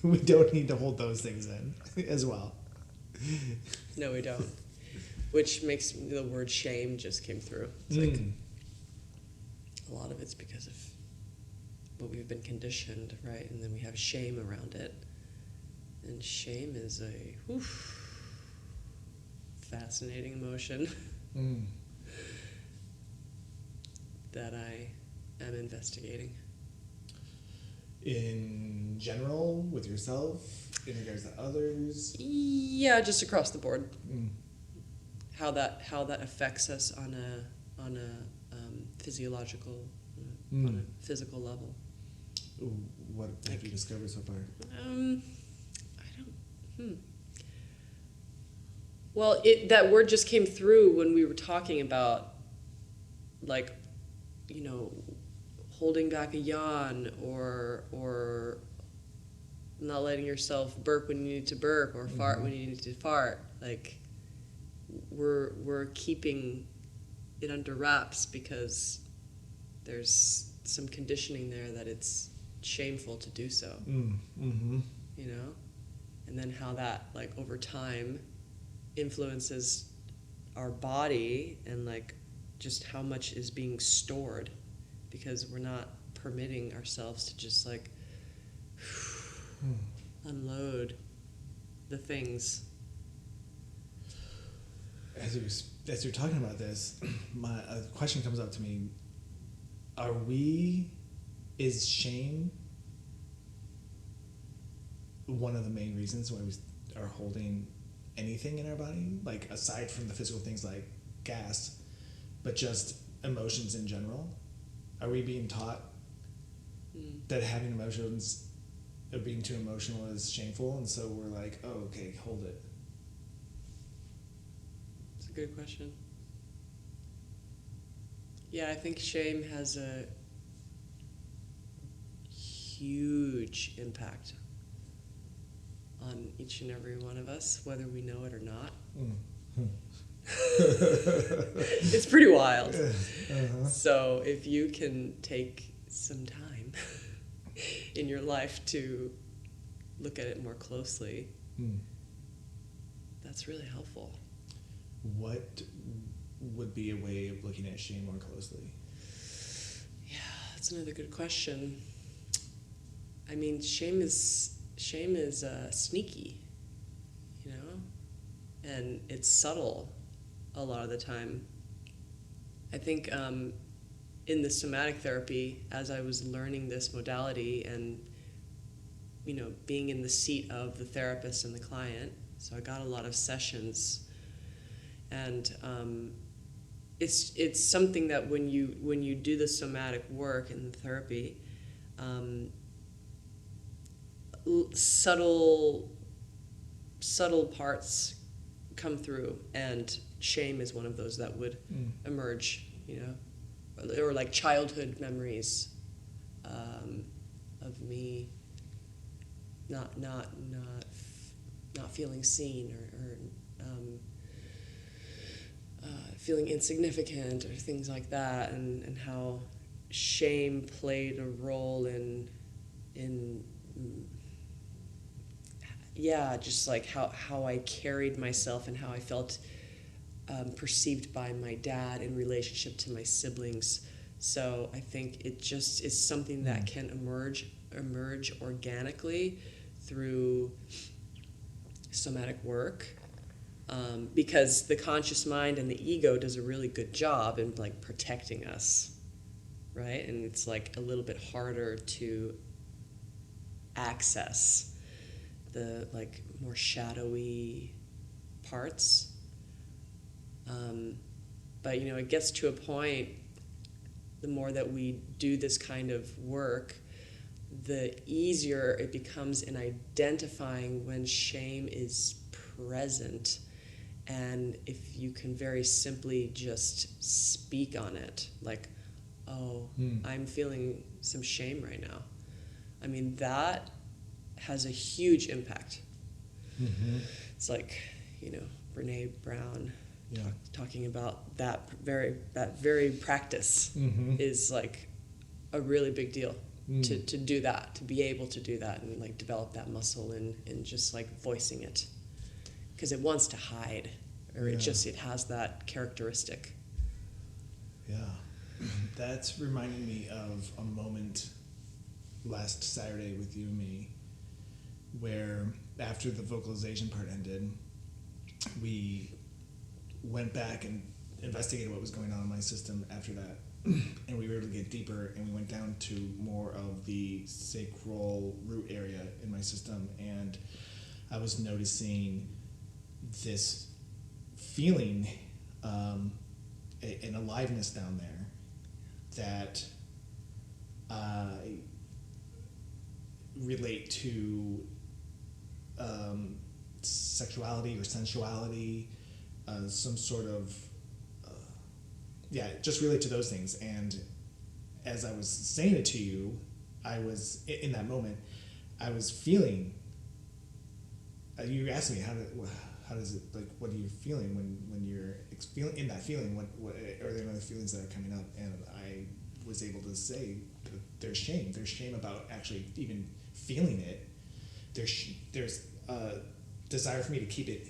We don't need to hold those things in as well. No, we don't. Which makes the word shame just came through. It's like a lot of it's because of what we've been conditioned, right? And then we have shame around it. And shame is a fascinating emotion that I am investigating. In general, with yourself, in regards to others? Yeah, just across the board. How that affects us on a physiological, on a physical level. What have you discovered so far? Well, that word just came through when we were talking about, like, holding back a yawn or not letting yourself burp when you need to burp or fart when you need to fart. Like, we're keeping it under wraps because there's some conditioning there that it's shameful to do so. And then how that, like, over time influences our body and, like, just how much is being stored because we're not permitting ourselves to just, like, unload the things. As you're talking about this, a question comes up to me. Is shame one of the main reasons why we are holding anything in our body? Like, aside from the physical things like gas, but just emotions in general? Are we being taught that having emotions, or being too emotional is shameful, and so we're like, oh, okay, hold it? It's a good question. Yeah, I think shame has a huge impact on each and every one of us, whether we know it or not. It's pretty wild. So if you can take some time in your life to look at it more closely, that's really helpful. What would be a way of looking at shame more closely? Yeah, that's another good question. I mean, shame is sneaky, and it's subtle a lot of the time. I think in the somatic therapy, as I was learning this modality and, being in the seat of the therapist and the client, so I got a lot of sessions, and it's something that when you do the somatic work in the therapy, subtle parts come through, and shame is one of those that would emerge, or like childhood memories of me not feeling seen or feeling insignificant or things like that, and how shame played a role in just like how I carried myself and how I felt perceived by my dad in relationship to my siblings. So I think it just is something that can emerge organically through somatic work, because the conscious mind and the ego does a really good job in like protecting us, right? And it's like a little bit harder to access the like more shadowy parts. But you know, it gets to a point, the more that we do this kind of work, the easier it becomes in identifying when shame is present. And if you can very simply just speak on it, like, oh, I'm feeling some shame right now. I mean, that has a huge impact. Mm-hmm. It's like, you know, Brene Brown talking about that very practice is like a really big deal to do that, to be able to do that and like develop that muscle and just like voicing it, because it wants to hide, or it has that characteristic. Yeah, that's reminding me of a moment last Saturday with you and me, where after the vocalization part ended, we went back and investigated what was going on in my system after that. And we were able to get deeper, and we went down to more of the sacral root area in my system, and I was noticing this feeling, an aliveness down there that I relate to sexuality or sensuality, some sort of just relate to those things. And as I was saying it to you, I was in that moment, I was feeling, you asked me how does it, like, what are you feeling when you're feeling in that feeling, what are there other feelings that are coming up? And I was able to say that there's shame about actually even feeling it. There's a desire for me to keep it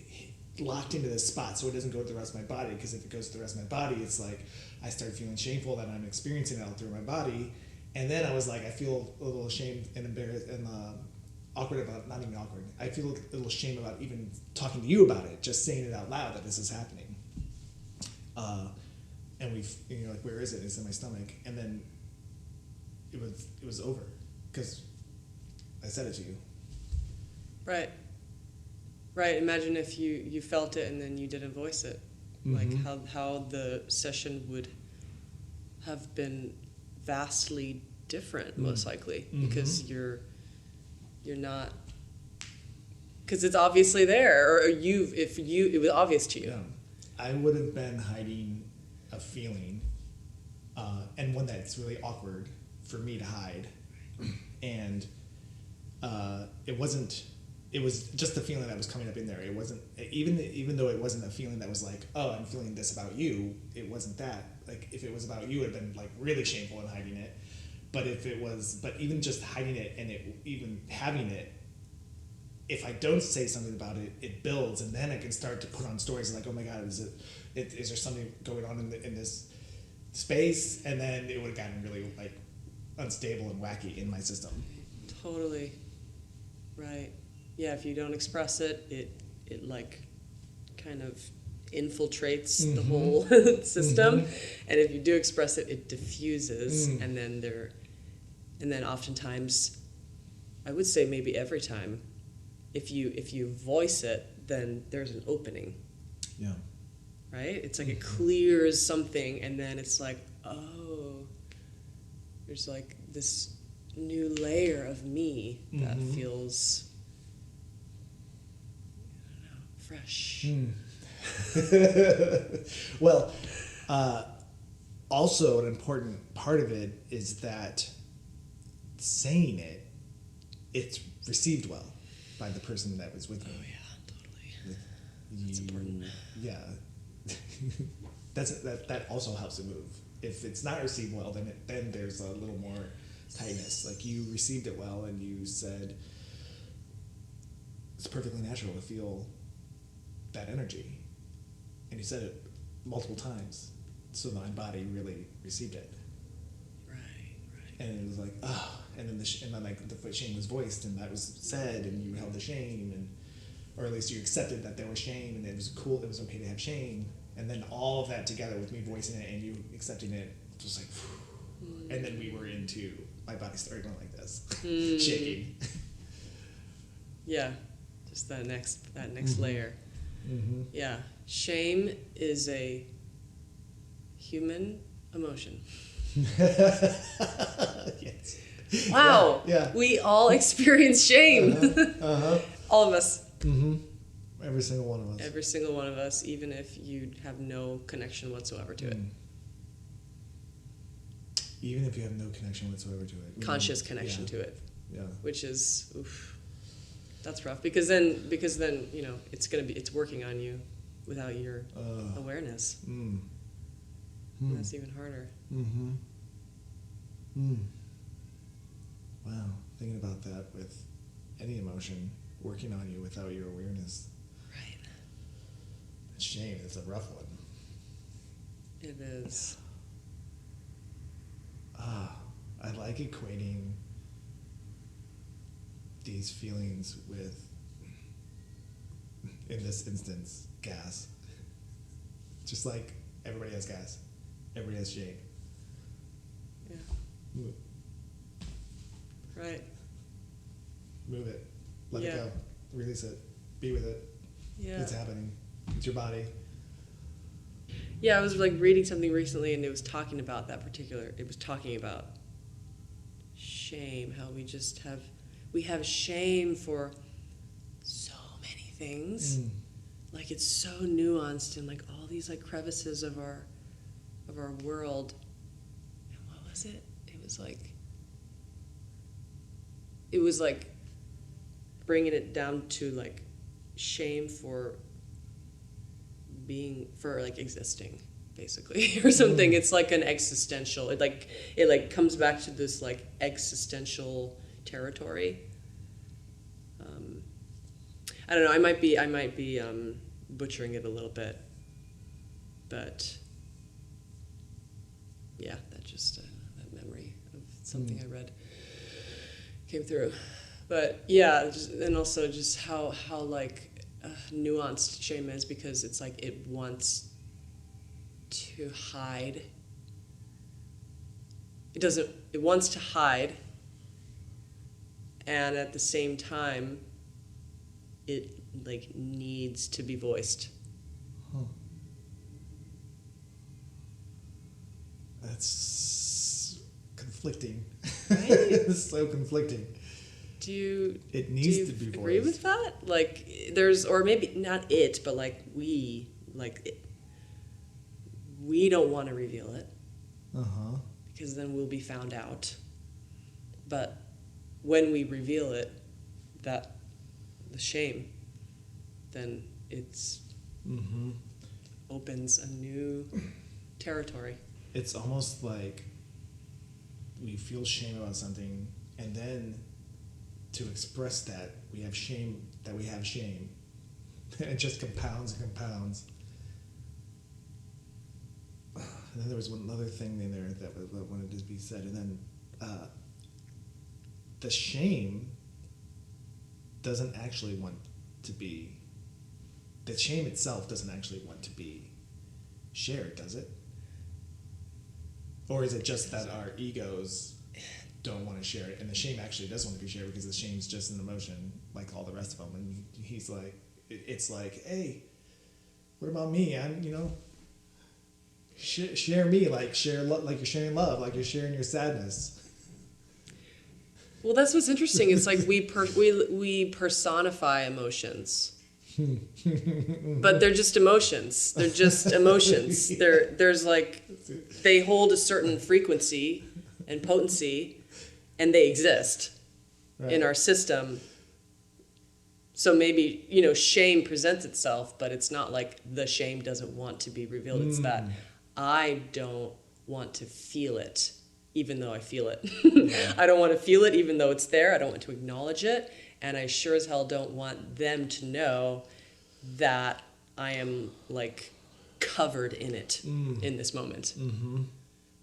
locked into this spot so it doesn't go to the rest of my body, because if it goes to the rest of my body, it's like I start feeling shameful that I'm experiencing it all through my body. And then I was like, I feel a little ashamed and embarrassed and awkward about, not even awkward, I feel a little shame about even talking to you about it, just saying it out loud that this is happening. And like, where is it? It's in my stomach. And then it was over because I said it to you. Right. Imagine if you felt it and then you didn't voice it. Like how the session would have been vastly different, most likely, because you're not, because it's obviously there, or it was obvious to you. Yeah. I would have been hiding a feeling, and one that's really awkward for me to hide, and it was just the feeling that was coming up in there. It wasn't, even though it wasn't a feeling that was like, oh, I'm feeling this about you, it wasn't that. Like, if it was about you, it would have been like really shameful in hiding it. But even just hiding it and even having it, if I don't say something about it, it builds, and then I can start to put on stories like, oh my God, is there something going on in this space? And then it would have gotten really like unstable and wacky in my system. Totally. Right. Yeah, if you don't express it, it like kind of infiltrates the whole system. And if you do express it, it diffuses, and then oftentimes, I would say maybe every time, if you voice it, then there's an opening. Yeah. Right? It's like it clears something, and then it's like, oh, there's like this new layer of me that feels, I don't know, fresh. Well, also an important part of it is that saying it's received well by the person that was with me. Oh yeah, totally. That's important. Yeah. that also helps it move. If it's not received well, then there's a little more tightness. Like, you received it well and you said it's perfectly natural to feel that energy, and you said it multiple times, so my body really received it. Right. And it was like, oh, and then like the shame was voiced, and that was said, and you held the shame, or at least you accepted that there was shame, and it was cool, it was okay to have shame, and then all of that together with me voicing it and you accepting it, just like, and then we were into, my body started going like this, shaking. Yeah, just that next layer. Mm-hmm. Yeah, shame is a human emotion. Yes. Wow. Yeah. We all experience shame. All of us. Mm-hmm. Every single one of us. Every single one of us, even if you have no connection whatsoever to it. Even if you have no connection whatsoever to it. Conscious connection to it. Yeah. Which is, oof, that's rough. Because then, it's working on you without your awareness. And that's even harder. Mm-hmm. Wow. Thinking about that with any emotion working on you without your awareness. Right. Shame is a rough one. It is. I like equating these feelings with, in this instance, gas. Just like everybody has gas, everybody has shame. Yeah. Move it. Right. Move it. Let it go. Release it. Be with it. Yeah. It's happening. It's your body. Yeah, I was like reading something recently, and it was talking about shame, how we have shame for so many things. Like, it's so nuanced in like all these like crevices of our world. And what was it? It was like bringing it down to like shame for existing, basically, or something. It's like an existential, it comes back to this like existential territory. I don't know, I might be butchering it a little bit, but yeah, that memory of something I read came through. But yeah, and also just how like nuanced shame is, because it's like it wants to hide. It wants to hide, and at the same time it like needs to be voiced. That's conflicting. Right? It's so conflicting. It needs to be voiced. Agree with that? Like, there's, or maybe not it, but like we don't want to reveal it. Because then we'll be found out. But when we reveal it, the shame, then it's opens a new territory. It's almost like we feel shame about something, and then to express that we have shame, and it just compounds and compounds. And then there was one other thing in there that wanted to be said, and then the shame doesn't actually want to be, the shame itself doesn't actually want to be shared, does it? Or is it just that our egos don't want to share it, and the shame actually does want to be shared, because the shame's just an emotion like all the rest of them, and he's like, it's like, hey, what about me? I'm, share me, like like you're sharing love, like you're sharing your sadness. Well, that's what's interesting. It's like we personify emotions. But they're just emotions. They're just emotions. There's like, they hold a certain frequency and potency, and they exist in our system. So maybe, shame presents itself, but it's not like the shame doesn't want to be revealed. It's that I don't want to feel it, even though I feel it. I don't want to feel it, even though it's there. I don't want to acknowledge it. And I sure as hell don't want them to know that I am like covered in it in this moment.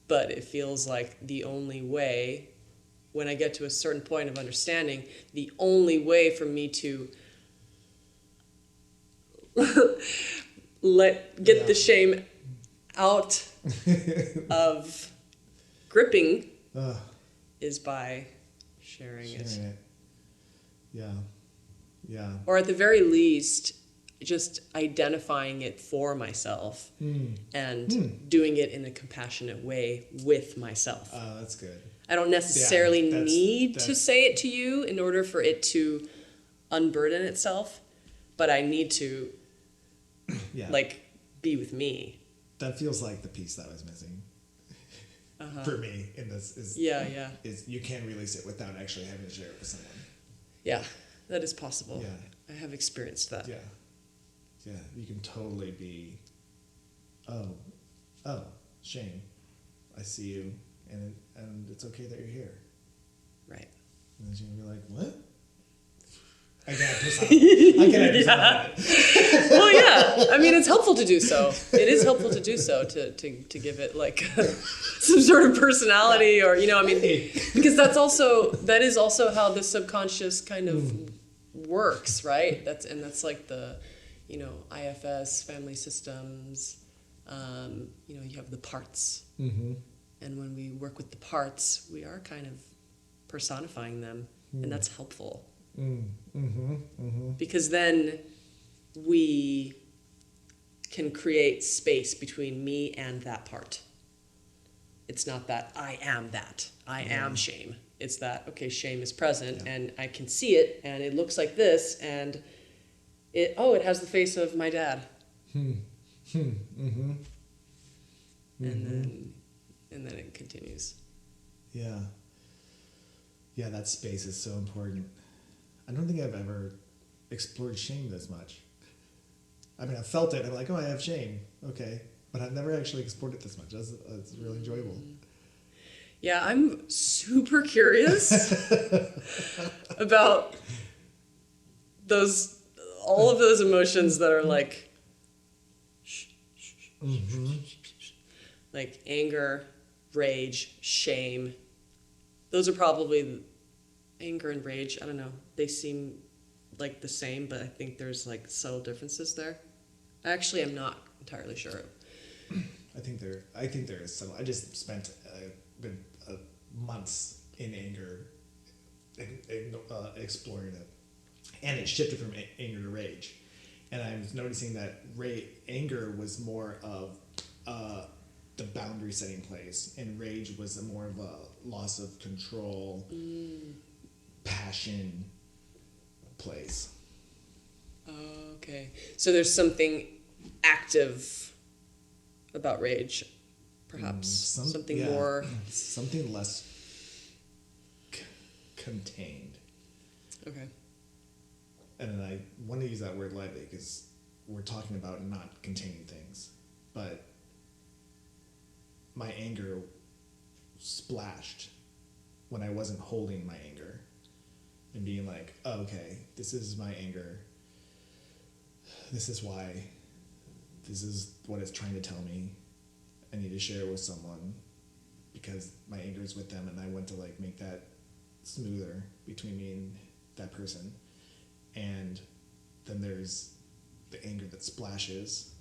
But it feels like the only way, when I get to a certain point of understanding, the only way for me to get the shame out of gripping is by sharing it. Yeah. Or at the very least, just identifying it for myself and doing it in a compassionate way with myself. Oh, that's good. I don't necessarily need to say it to you in order for it to unburden itself, but I need to be with me. That feels like the piece that was missing for me in this is you can release it without actually having to share it with someone. Yeah, that is possible. Yeah. I have experienced that. Yeah, you can totally be, shame, I see you, and it's okay that you're here. Right. And then you're going to be like, what? I get it. Well, yeah. I mean, it's helpful to do so. It is helpful to do so, to give it like some sort of personality or, because that is also how the subconscious kind of works, right? That's like the, IFS, family systems, you have the parts. And when we work with the parts, we are kind of personifying them, and that's helpful. Because then we can create space between me and that part. It's not that I am that. I am shame. It's that, okay, shame is present and I can see it and it looks like this and it has the face of my dad. And then it continues. Yeah, that space is so important. I don't think I've ever explored shame this much. I mean, I've felt it. I'm like, I have shame. Okay. But I've never actually explored it this much. It's really enjoyable. Yeah, I'm super curious about all of those emotions that are like, like anger, rage, shame. Those are probably anger and rage. I don't know. They seem like the same, but I think there's like subtle differences there. Actually, I'm not entirely sure. I think there is some. I just spent months in anger, exploring it, and it shifted from anger to rage. And I was noticing that anger was more of the boundary setting place, and rage was more of a loss of control, passion place. Okay, so there's something active about rage, perhaps something more, something less contained. Okay. And I want to use that word lightly because we're talking about not containing things, but my anger splashed when I wasn't holding my anger and being like, oh, okay, this is my anger. This is why. This is what it's trying to tell me. I need to share it with someone because my anger is with them, and I want to like make that smoother between me and that person. And then there's the anger that splashes,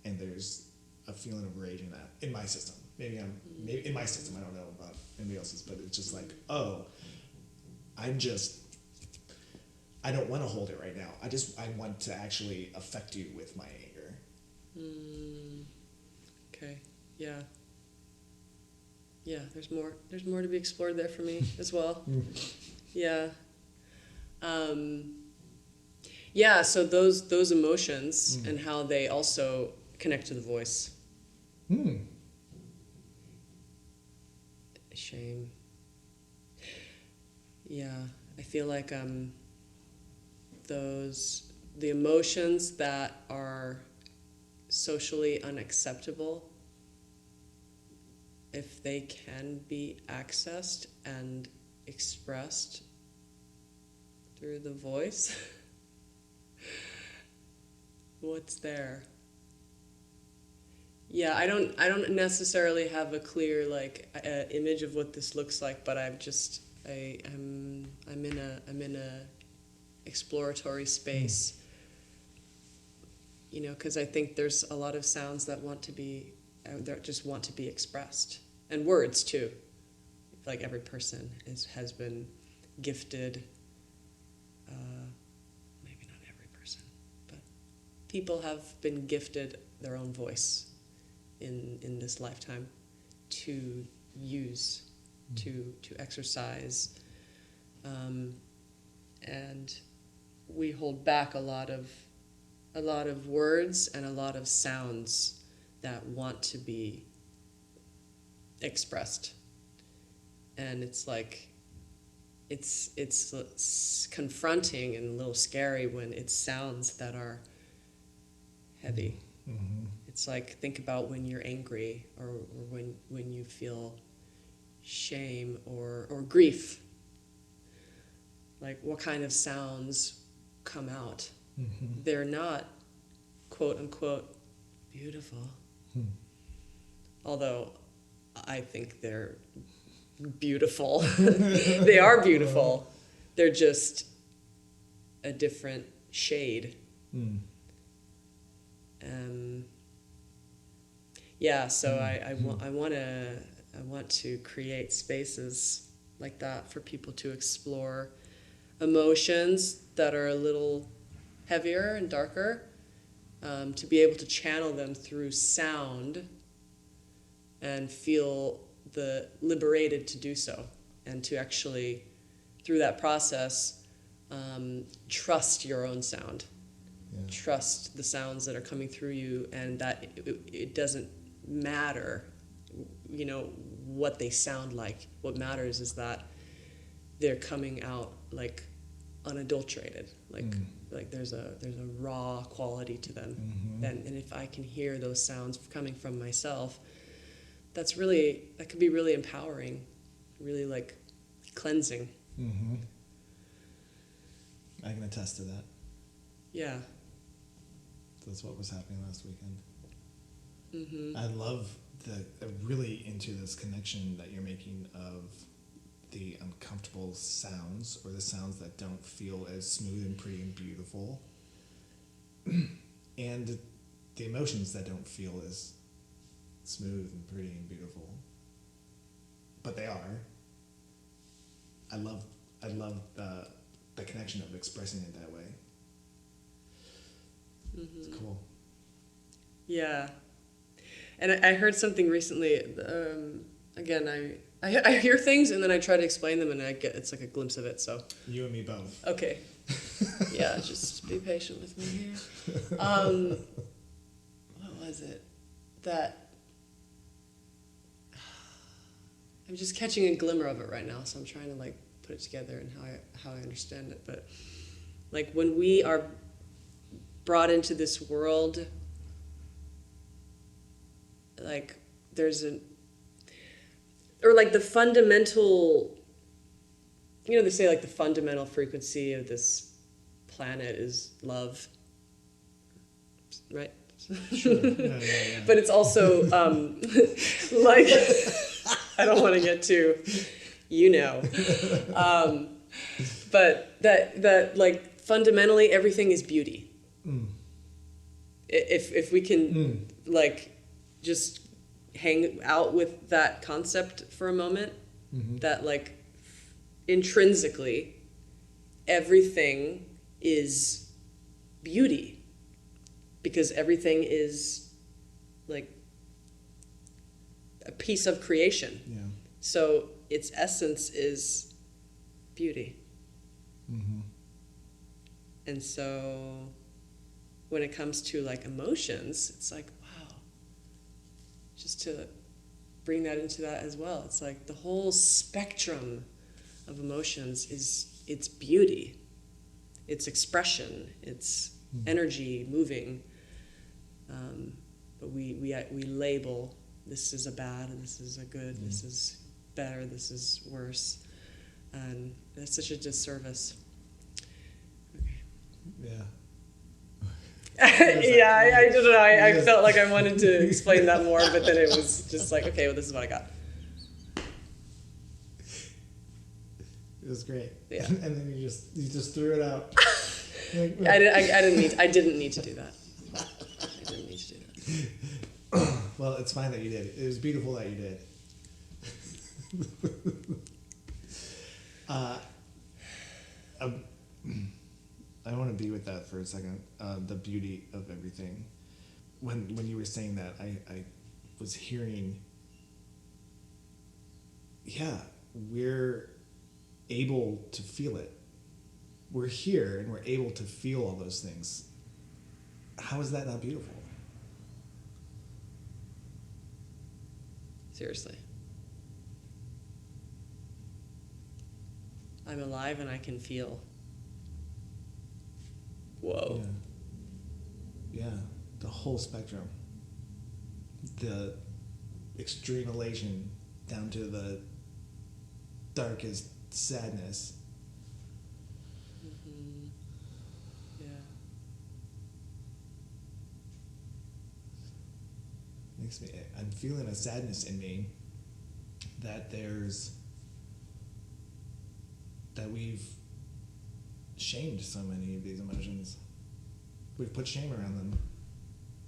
and there's a feeling of rage in my system. Maybe in my system. I don't know about anybody else's, but it's just like, I don't want to hold it right now. I want to actually affect you with my anger. Okay. Yeah. Yeah. There's more to be explored there for me as well. Yeah. Yeah, so those emotions and how they also connect to the voice. Shame. Yeah, I feel like the emotions that are socially unacceptable, if they can be accessed and expressed through the voice, what's there? Yeah, I don't necessarily have a clear image of what this looks like, but I'm in a exploratory space, because I think there's a lot of sounds that just want to be expressed, and words too. Like every person has been gifted. Maybe not every person, but people have been gifted their own voice in this lifetime to use, to exercise, and we hold back a lot of words and a lot of sounds that want to be expressed, and it's like it's confronting and a little scary when it's sounds that are heavy. It's like, think about when you're angry, or when you feel shame or grief. Like, what kind of sounds come out? They're not, quote unquote, beautiful. Although I think they're beautiful. They are beautiful. They're just a different shade. Yeah, so I want to create spaces like that for people to explore emotions that are a little heavier and darker, to be able to channel them through sound and feel liberated to do so, and to actually, through that process, trust your own sound. Trust the sounds that are coming through you, and that it doesn't matter, what they sound like. What matters is that they're coming out like unadulterated, like there's a raw quality to them. And if I can hear those sounds coming from myself, that could be really empowering, really like cleansing. I can attest to that. Yeah. That's what was happening last weekend. I love really into this connection that you're making of the uncomfortable sounds, or the sounds that don't feel as smooth and pretty and beautiful, and the emotions that don't feel as smooth and pretty and beautiful, but they are. I love the connection of expressing it that way. It's cool. Yeah. And I heard something recently. Again, I hear things and then I try to explain them, and it's like a glimpse of it. So You and me both. okay. Yeah, just be patient with me here. What was it? That I'm just catching a glimmer of it right now, so I'm trying to like put it together and how I understand it. But like, when we are brought into this world, like the fundamental, they say like the fundamental frequency of this planet is love, right? Sure. Yeah. But it's also like, I don't want to get too, but that like fundamentally everything is beauty. If we can like just hang out with that concept for a moment, that like intrinsically everything is beauty, because everything is like a piece of creation. Yeah. So its essence is beauty. And so when it comes to like emotions, it's like, wow, just to bring that into that as well. It's like the whole spectrum of emotions it's beauty, it's expression, it's energy moving. But we label, this is a bad, and this is a good, this is better, this is worse. And that's such a disservice. Yeah. Yeah, I don't know. I felt like I wanted to explain that more, but then it was just like, okay, well, this is what I got. It was great. Yeah. And then you just threw it out. Like, I didn't need to do that. I didn't need to do that. Well, it's fine that you did. It was beautiful that you did. I want to be with that for a second. The beauty of everything. When you were saying that, I was hearing, yeah, we're able to feel it. We're here and we're able to feel all those things. How is that not beautiful? Seriously. I'm alive and I can feel. Whoa. Yeah. The whole spectrum. The extreme elation down to the darkest sadness. Mm-hmm. Yeah. Makes me. I'm feeling a sadness in me that we've shamed so many of these emotions. We've put shame around them.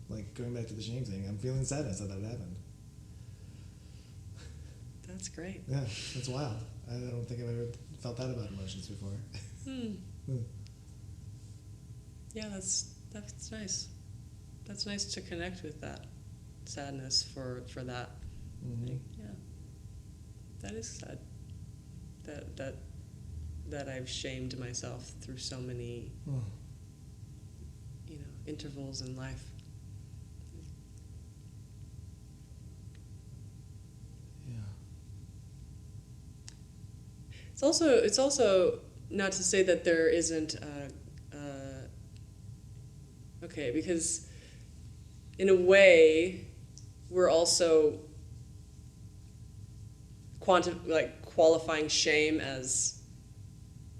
Like, going back to the shame thing, I'm feeling sadness that happened. That's great. Yeah, that's wild. I don't think I've ever felt that about emotions before. Yeah, that's nice. That's nice to connect with that sadness for that. Mm-hmm. Yeah, that is sad. That I've shamed myself through so many, intervals in life. Yeah. It's also not to say that there isn't okay, because in a way we're also qualifying shame as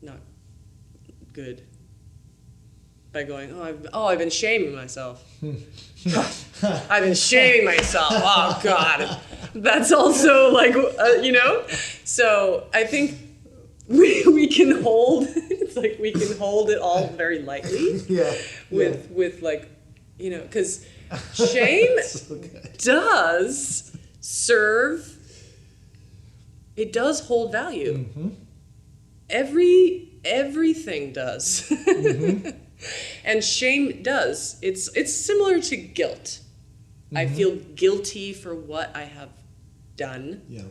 not good by going, I've been shaming myself. I've been shaming myself. Oh God, that's also like So I think we can hold. It's like we can hold it all very lightly. Yeah. With like, because shame So does serve. It does hold value. Mm-hmm. Everything does. Mm-hmm. And shame does. It's similar to guilt. Mm-hmm. I feel guilty for what I have done. Yeah.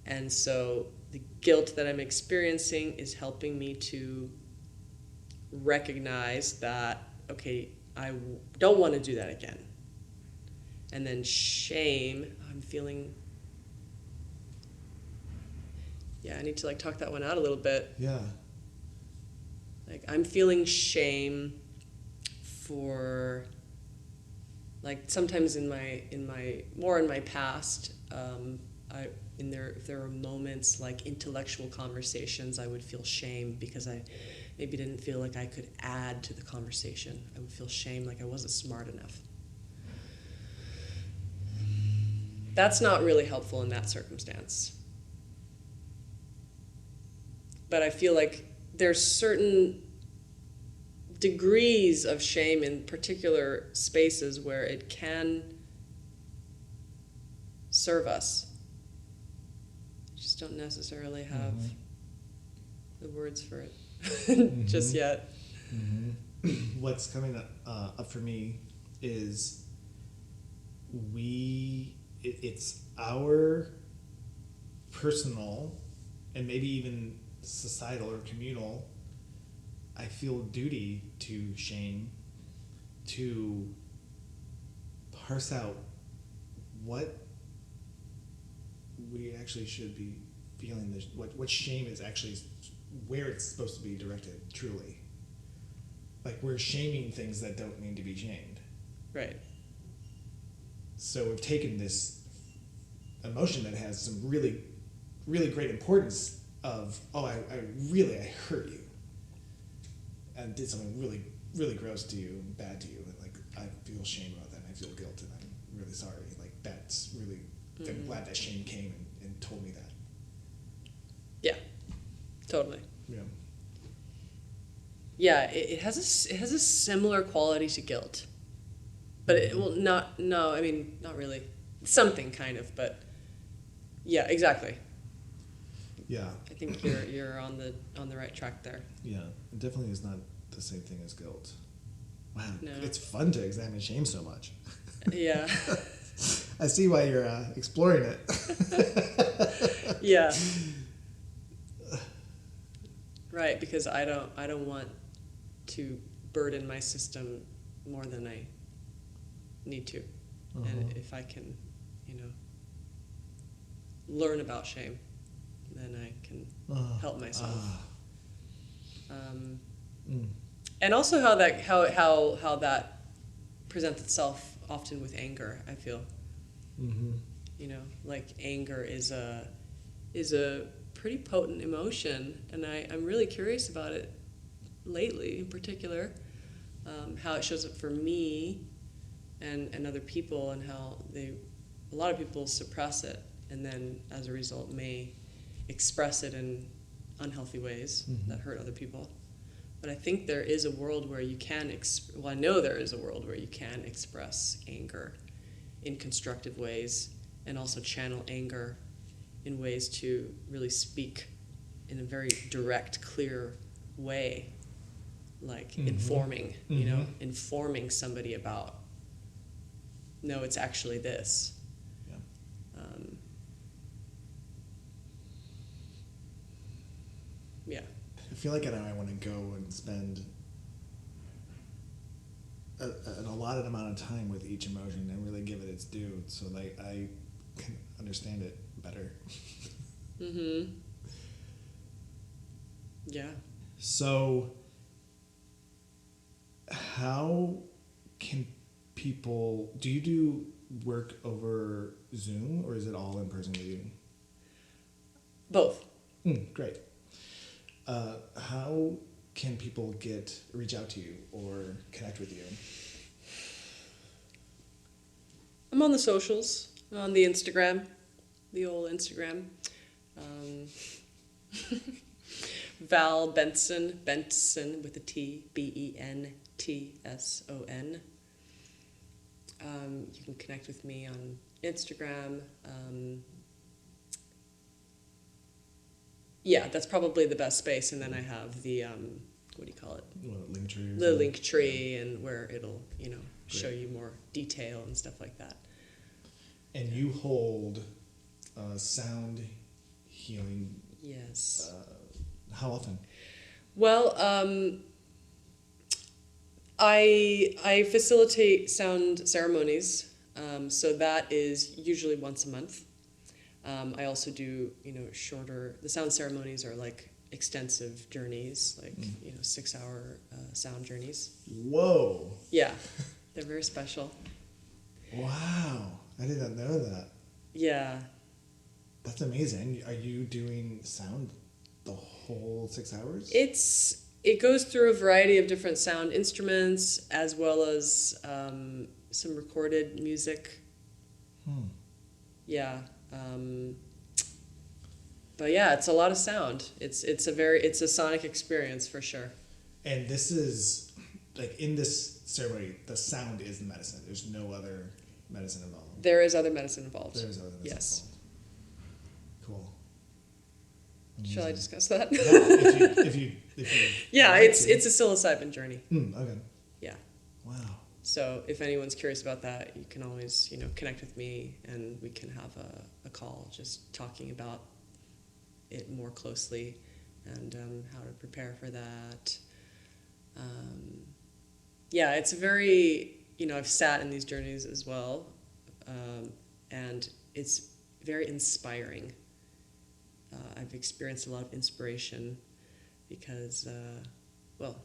And so the guilt that I'm experiencing is helping me to recognize that, okay, I don't want to do that again. And then shame, I'm feeling... Yeah, I need to talk that one out a little bit. Yeah. I'm feeling shame for sometimes in my past, if there were moments like intellectual conversations, I would feel shame because I maybe didn't feel like I could add to the conversation. I would feel shame like I wasn't smart enough. That's not really helpful in that circumstance. But I feel like there's certain degrees of shame in particular spaces where it can serve us. I just don't necessarily have the words for it just yet. Mm-hmm. What's coming up for me is it's our personal and maybe even societal or communal I feel duty to shame to parse out what we actually should be feeling, what shame is actually, where it's supposed to be directed, truly. Like, we're shaming things that don't need to be shamed. Right. So we've taken this emotion that has some really, really great importance of, oh, I hurt you. And did something really, really gross to you and bad to you. And like, I feel shame about that, and I feel guilt, and I'm really sorry. Like, that's really, I'm glad that shame came and told me that. Yeah, totally. Yeah. Yeah, it has a similar quality to guilt, but not really. Something kind of, but yeah, exactly. Yeah. I think you're on the right track there. Yeah, it definitely is not the same thing as guilt. Wow, No. It's fun to examine shame so much. Yeah. I see why you're exploring it. Yeah. Right, because I don't want to burden my system more than I need to. Uh-huh. And if I can, learn about shame, then I can help myself. And also how that presents itself often with anger, I feel. Mm-hmm. Like anger is a pretty potent emotion, and I'm really curious about it lately in particular, how it shows up for me and other people, and how a lot of people suppress it and then as a result may express it in unhealthy ways that hurt other people. But I think there is a world where you can I know there is a world where you can express anger in constructive ways, and also channel anger in ways to really speak in a very direct, clear way, like informing, informing somebody about, no, it's actually this. Yeah. Yeah. I feel like I want to go and spend an allotted amount of time with each emotion and really give it its due, so that I can understand it better. Yeah. So, how can people, do you do work over Zoom, or is it all in person with you? Both. Great. How can people reach out to you or connect with you? I'm on the socials, on the Instagram, the old Instagram. Val Bentson with a T, Bentson. You can connect with me on Instagram. Yeah, that's probably the best space. And then I have the, what do you call it? Link tree. The link tree, and where it'll, show you more detail and stuff like that. And you hold sound healing. Yes. How often? Well, I facilitate sound ceremonies, so that is usually once a month. I also do, shorter. The sound ceremonies are like extensive journeys, like 6-hour sound journeys. Whoa! Yeah, they're very special. Wow, I did not know that. Yeah. That's amazing. Are you doing sound the whole 6 hours? It goes through a variety of different sound instruments, as well as some recorded music. Yeah. But yeah, it's a lot of sound. It's a sonic experience for sure. And this is, like, in this ceremony, the sound is the medicine. There's no other medicine involved. There is other medicine involved. There is other medicine involved. Cool. Amazing. Shall I discuss that? Yeah, if you yeah, it's a psilocybin journey. Okay. Yeah. Wow. So if anyone's curious about that, you can always, connect with me, and we can have a call just talking about it more closely, and how to prepare for that. Yeah, it's very, I've sat in these journeys as well, and it's very inspiring. I've experienced a lot of inspiration because, well,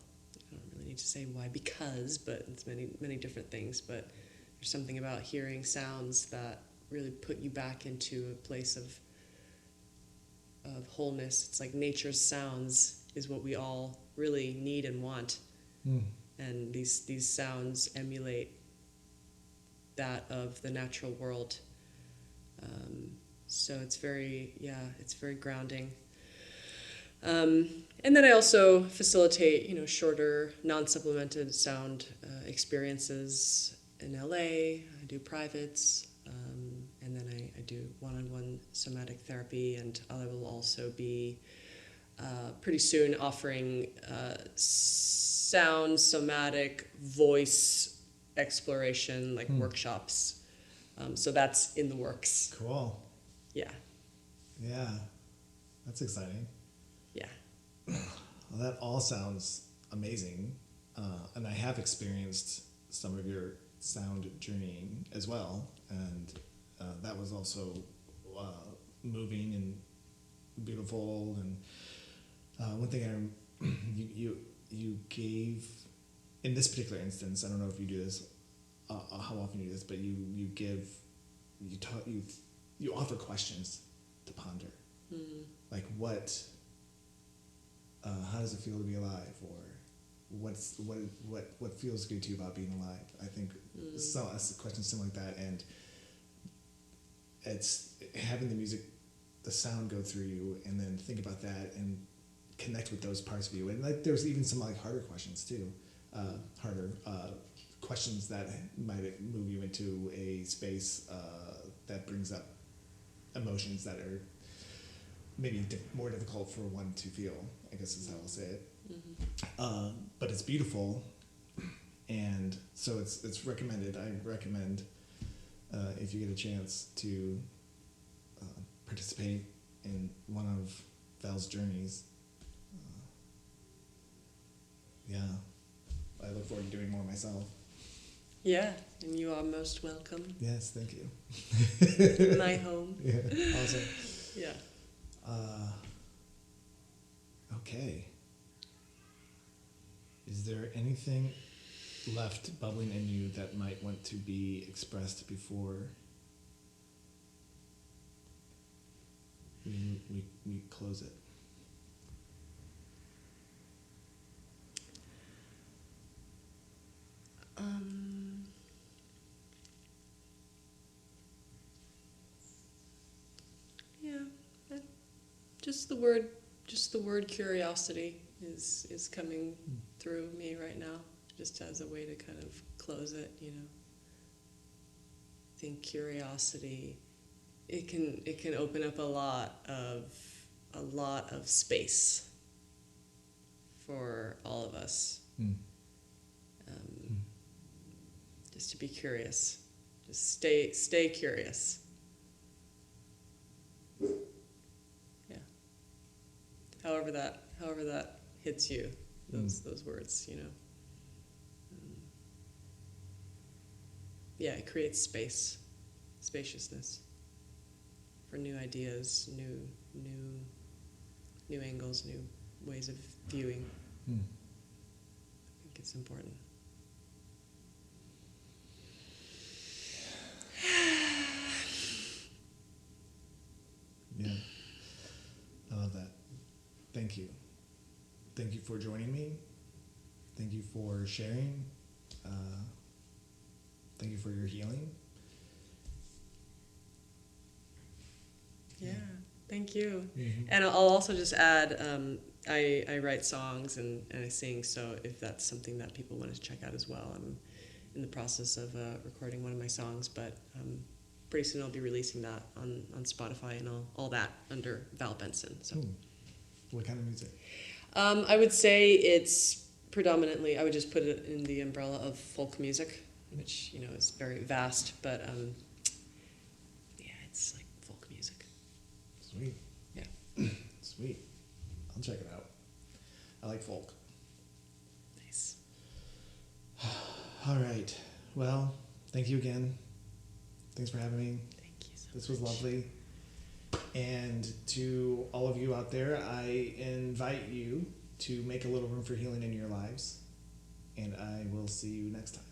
I don't really need to say why because, but it's many different things. But there's something about hearing sounds that really put you back into a place of wholeness. It's like nature's sounds is what we all really need and want. And these sounds emulate that of the natural world. So it's very grounding. And then I also facilitate, shorter, non-supplemented sound experiences in LA. I do privates, and then I do one-on-one somatic therapy, and I will also be pretty soon offering sound, somatic, voice exploration, like workshops. So that's in the works. Cool. Yeah. Yeah. That's exciting. Yeah. Well, that all sounds amazing. And I have experienced some of your sound journeying as well. And that was also moving and beautiful. And one thing you gave, in this particular instance, I don't know if you do this, how often you do this, but you offer questions to ponder. Like how does it feel to be alive, or what feels good to you about being alive? I think so. That's a question similar like that, and it's having the music, the sound go through you, and then think about that and connect with those parts of you. And like there's even some like harder questions too, questions that might move you into a space that brings up emotions that are maybe more difficult for one to feel, I guess is how I'll say it. But it's beautiful, and so it's recommended. I recommend if you get a chance to participate in one of Val's journeys. Yeah, I look forward to doing more myself. Yeah, and you are most welcome. Yes, thank you. My home. Yeah, awesome. Yeah. Okay. Is there anything left bubbling in you that might want to be expressed before we close it? Yeah, just the word curiosity is coming through me right now, just as a way to kind of close it. I think curiosity, it can open up a lot of space for all of us. Just to be curious, just stay curious. Yeah. However that hits you, those words, Yeah, it creates spaciousness for new ideas, new angles, new ways of viewing. I think it's important. Yeah, I love that. Thank you. Thank you for joining me. Thank you for sharing. Thank you for your healing. Yeah, thank you. And I'll also just add, I write songs and I sing, so if that's something that people want to check out as well, I'm in the process of recording one of my songs, but pretty soon I'll be releasing that on Spotify and all that under Val Bentson. So, what kind of music? I would say it's predominantly, I would just put it in the umbrella of folk music, which is very vast, but yeah, it's like folk music. Sweet. Yeah. Sweet. I'll check it out. I like folk. Nice. All right. Well, thank you again. Thanks for having me. Thank you so This much. was lovely. And to all of you out there, I invite you to make a little room for healing in your lives. And I will see you next time.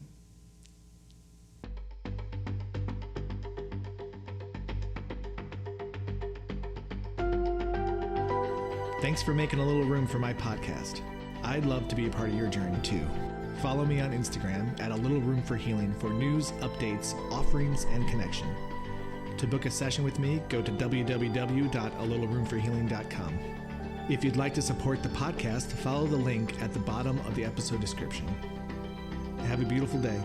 Thanks for making a little room for my podcast. I'd love to be a part of your journey too. Follow me on Instagram at A Little Room for Healing for news, updates, offerings, and connection. To book a session with me, go to www.alittleroomforhealing.com. If you'd like to support the podcast, follow the link at the bottom of the episode description. Have a beautiful day.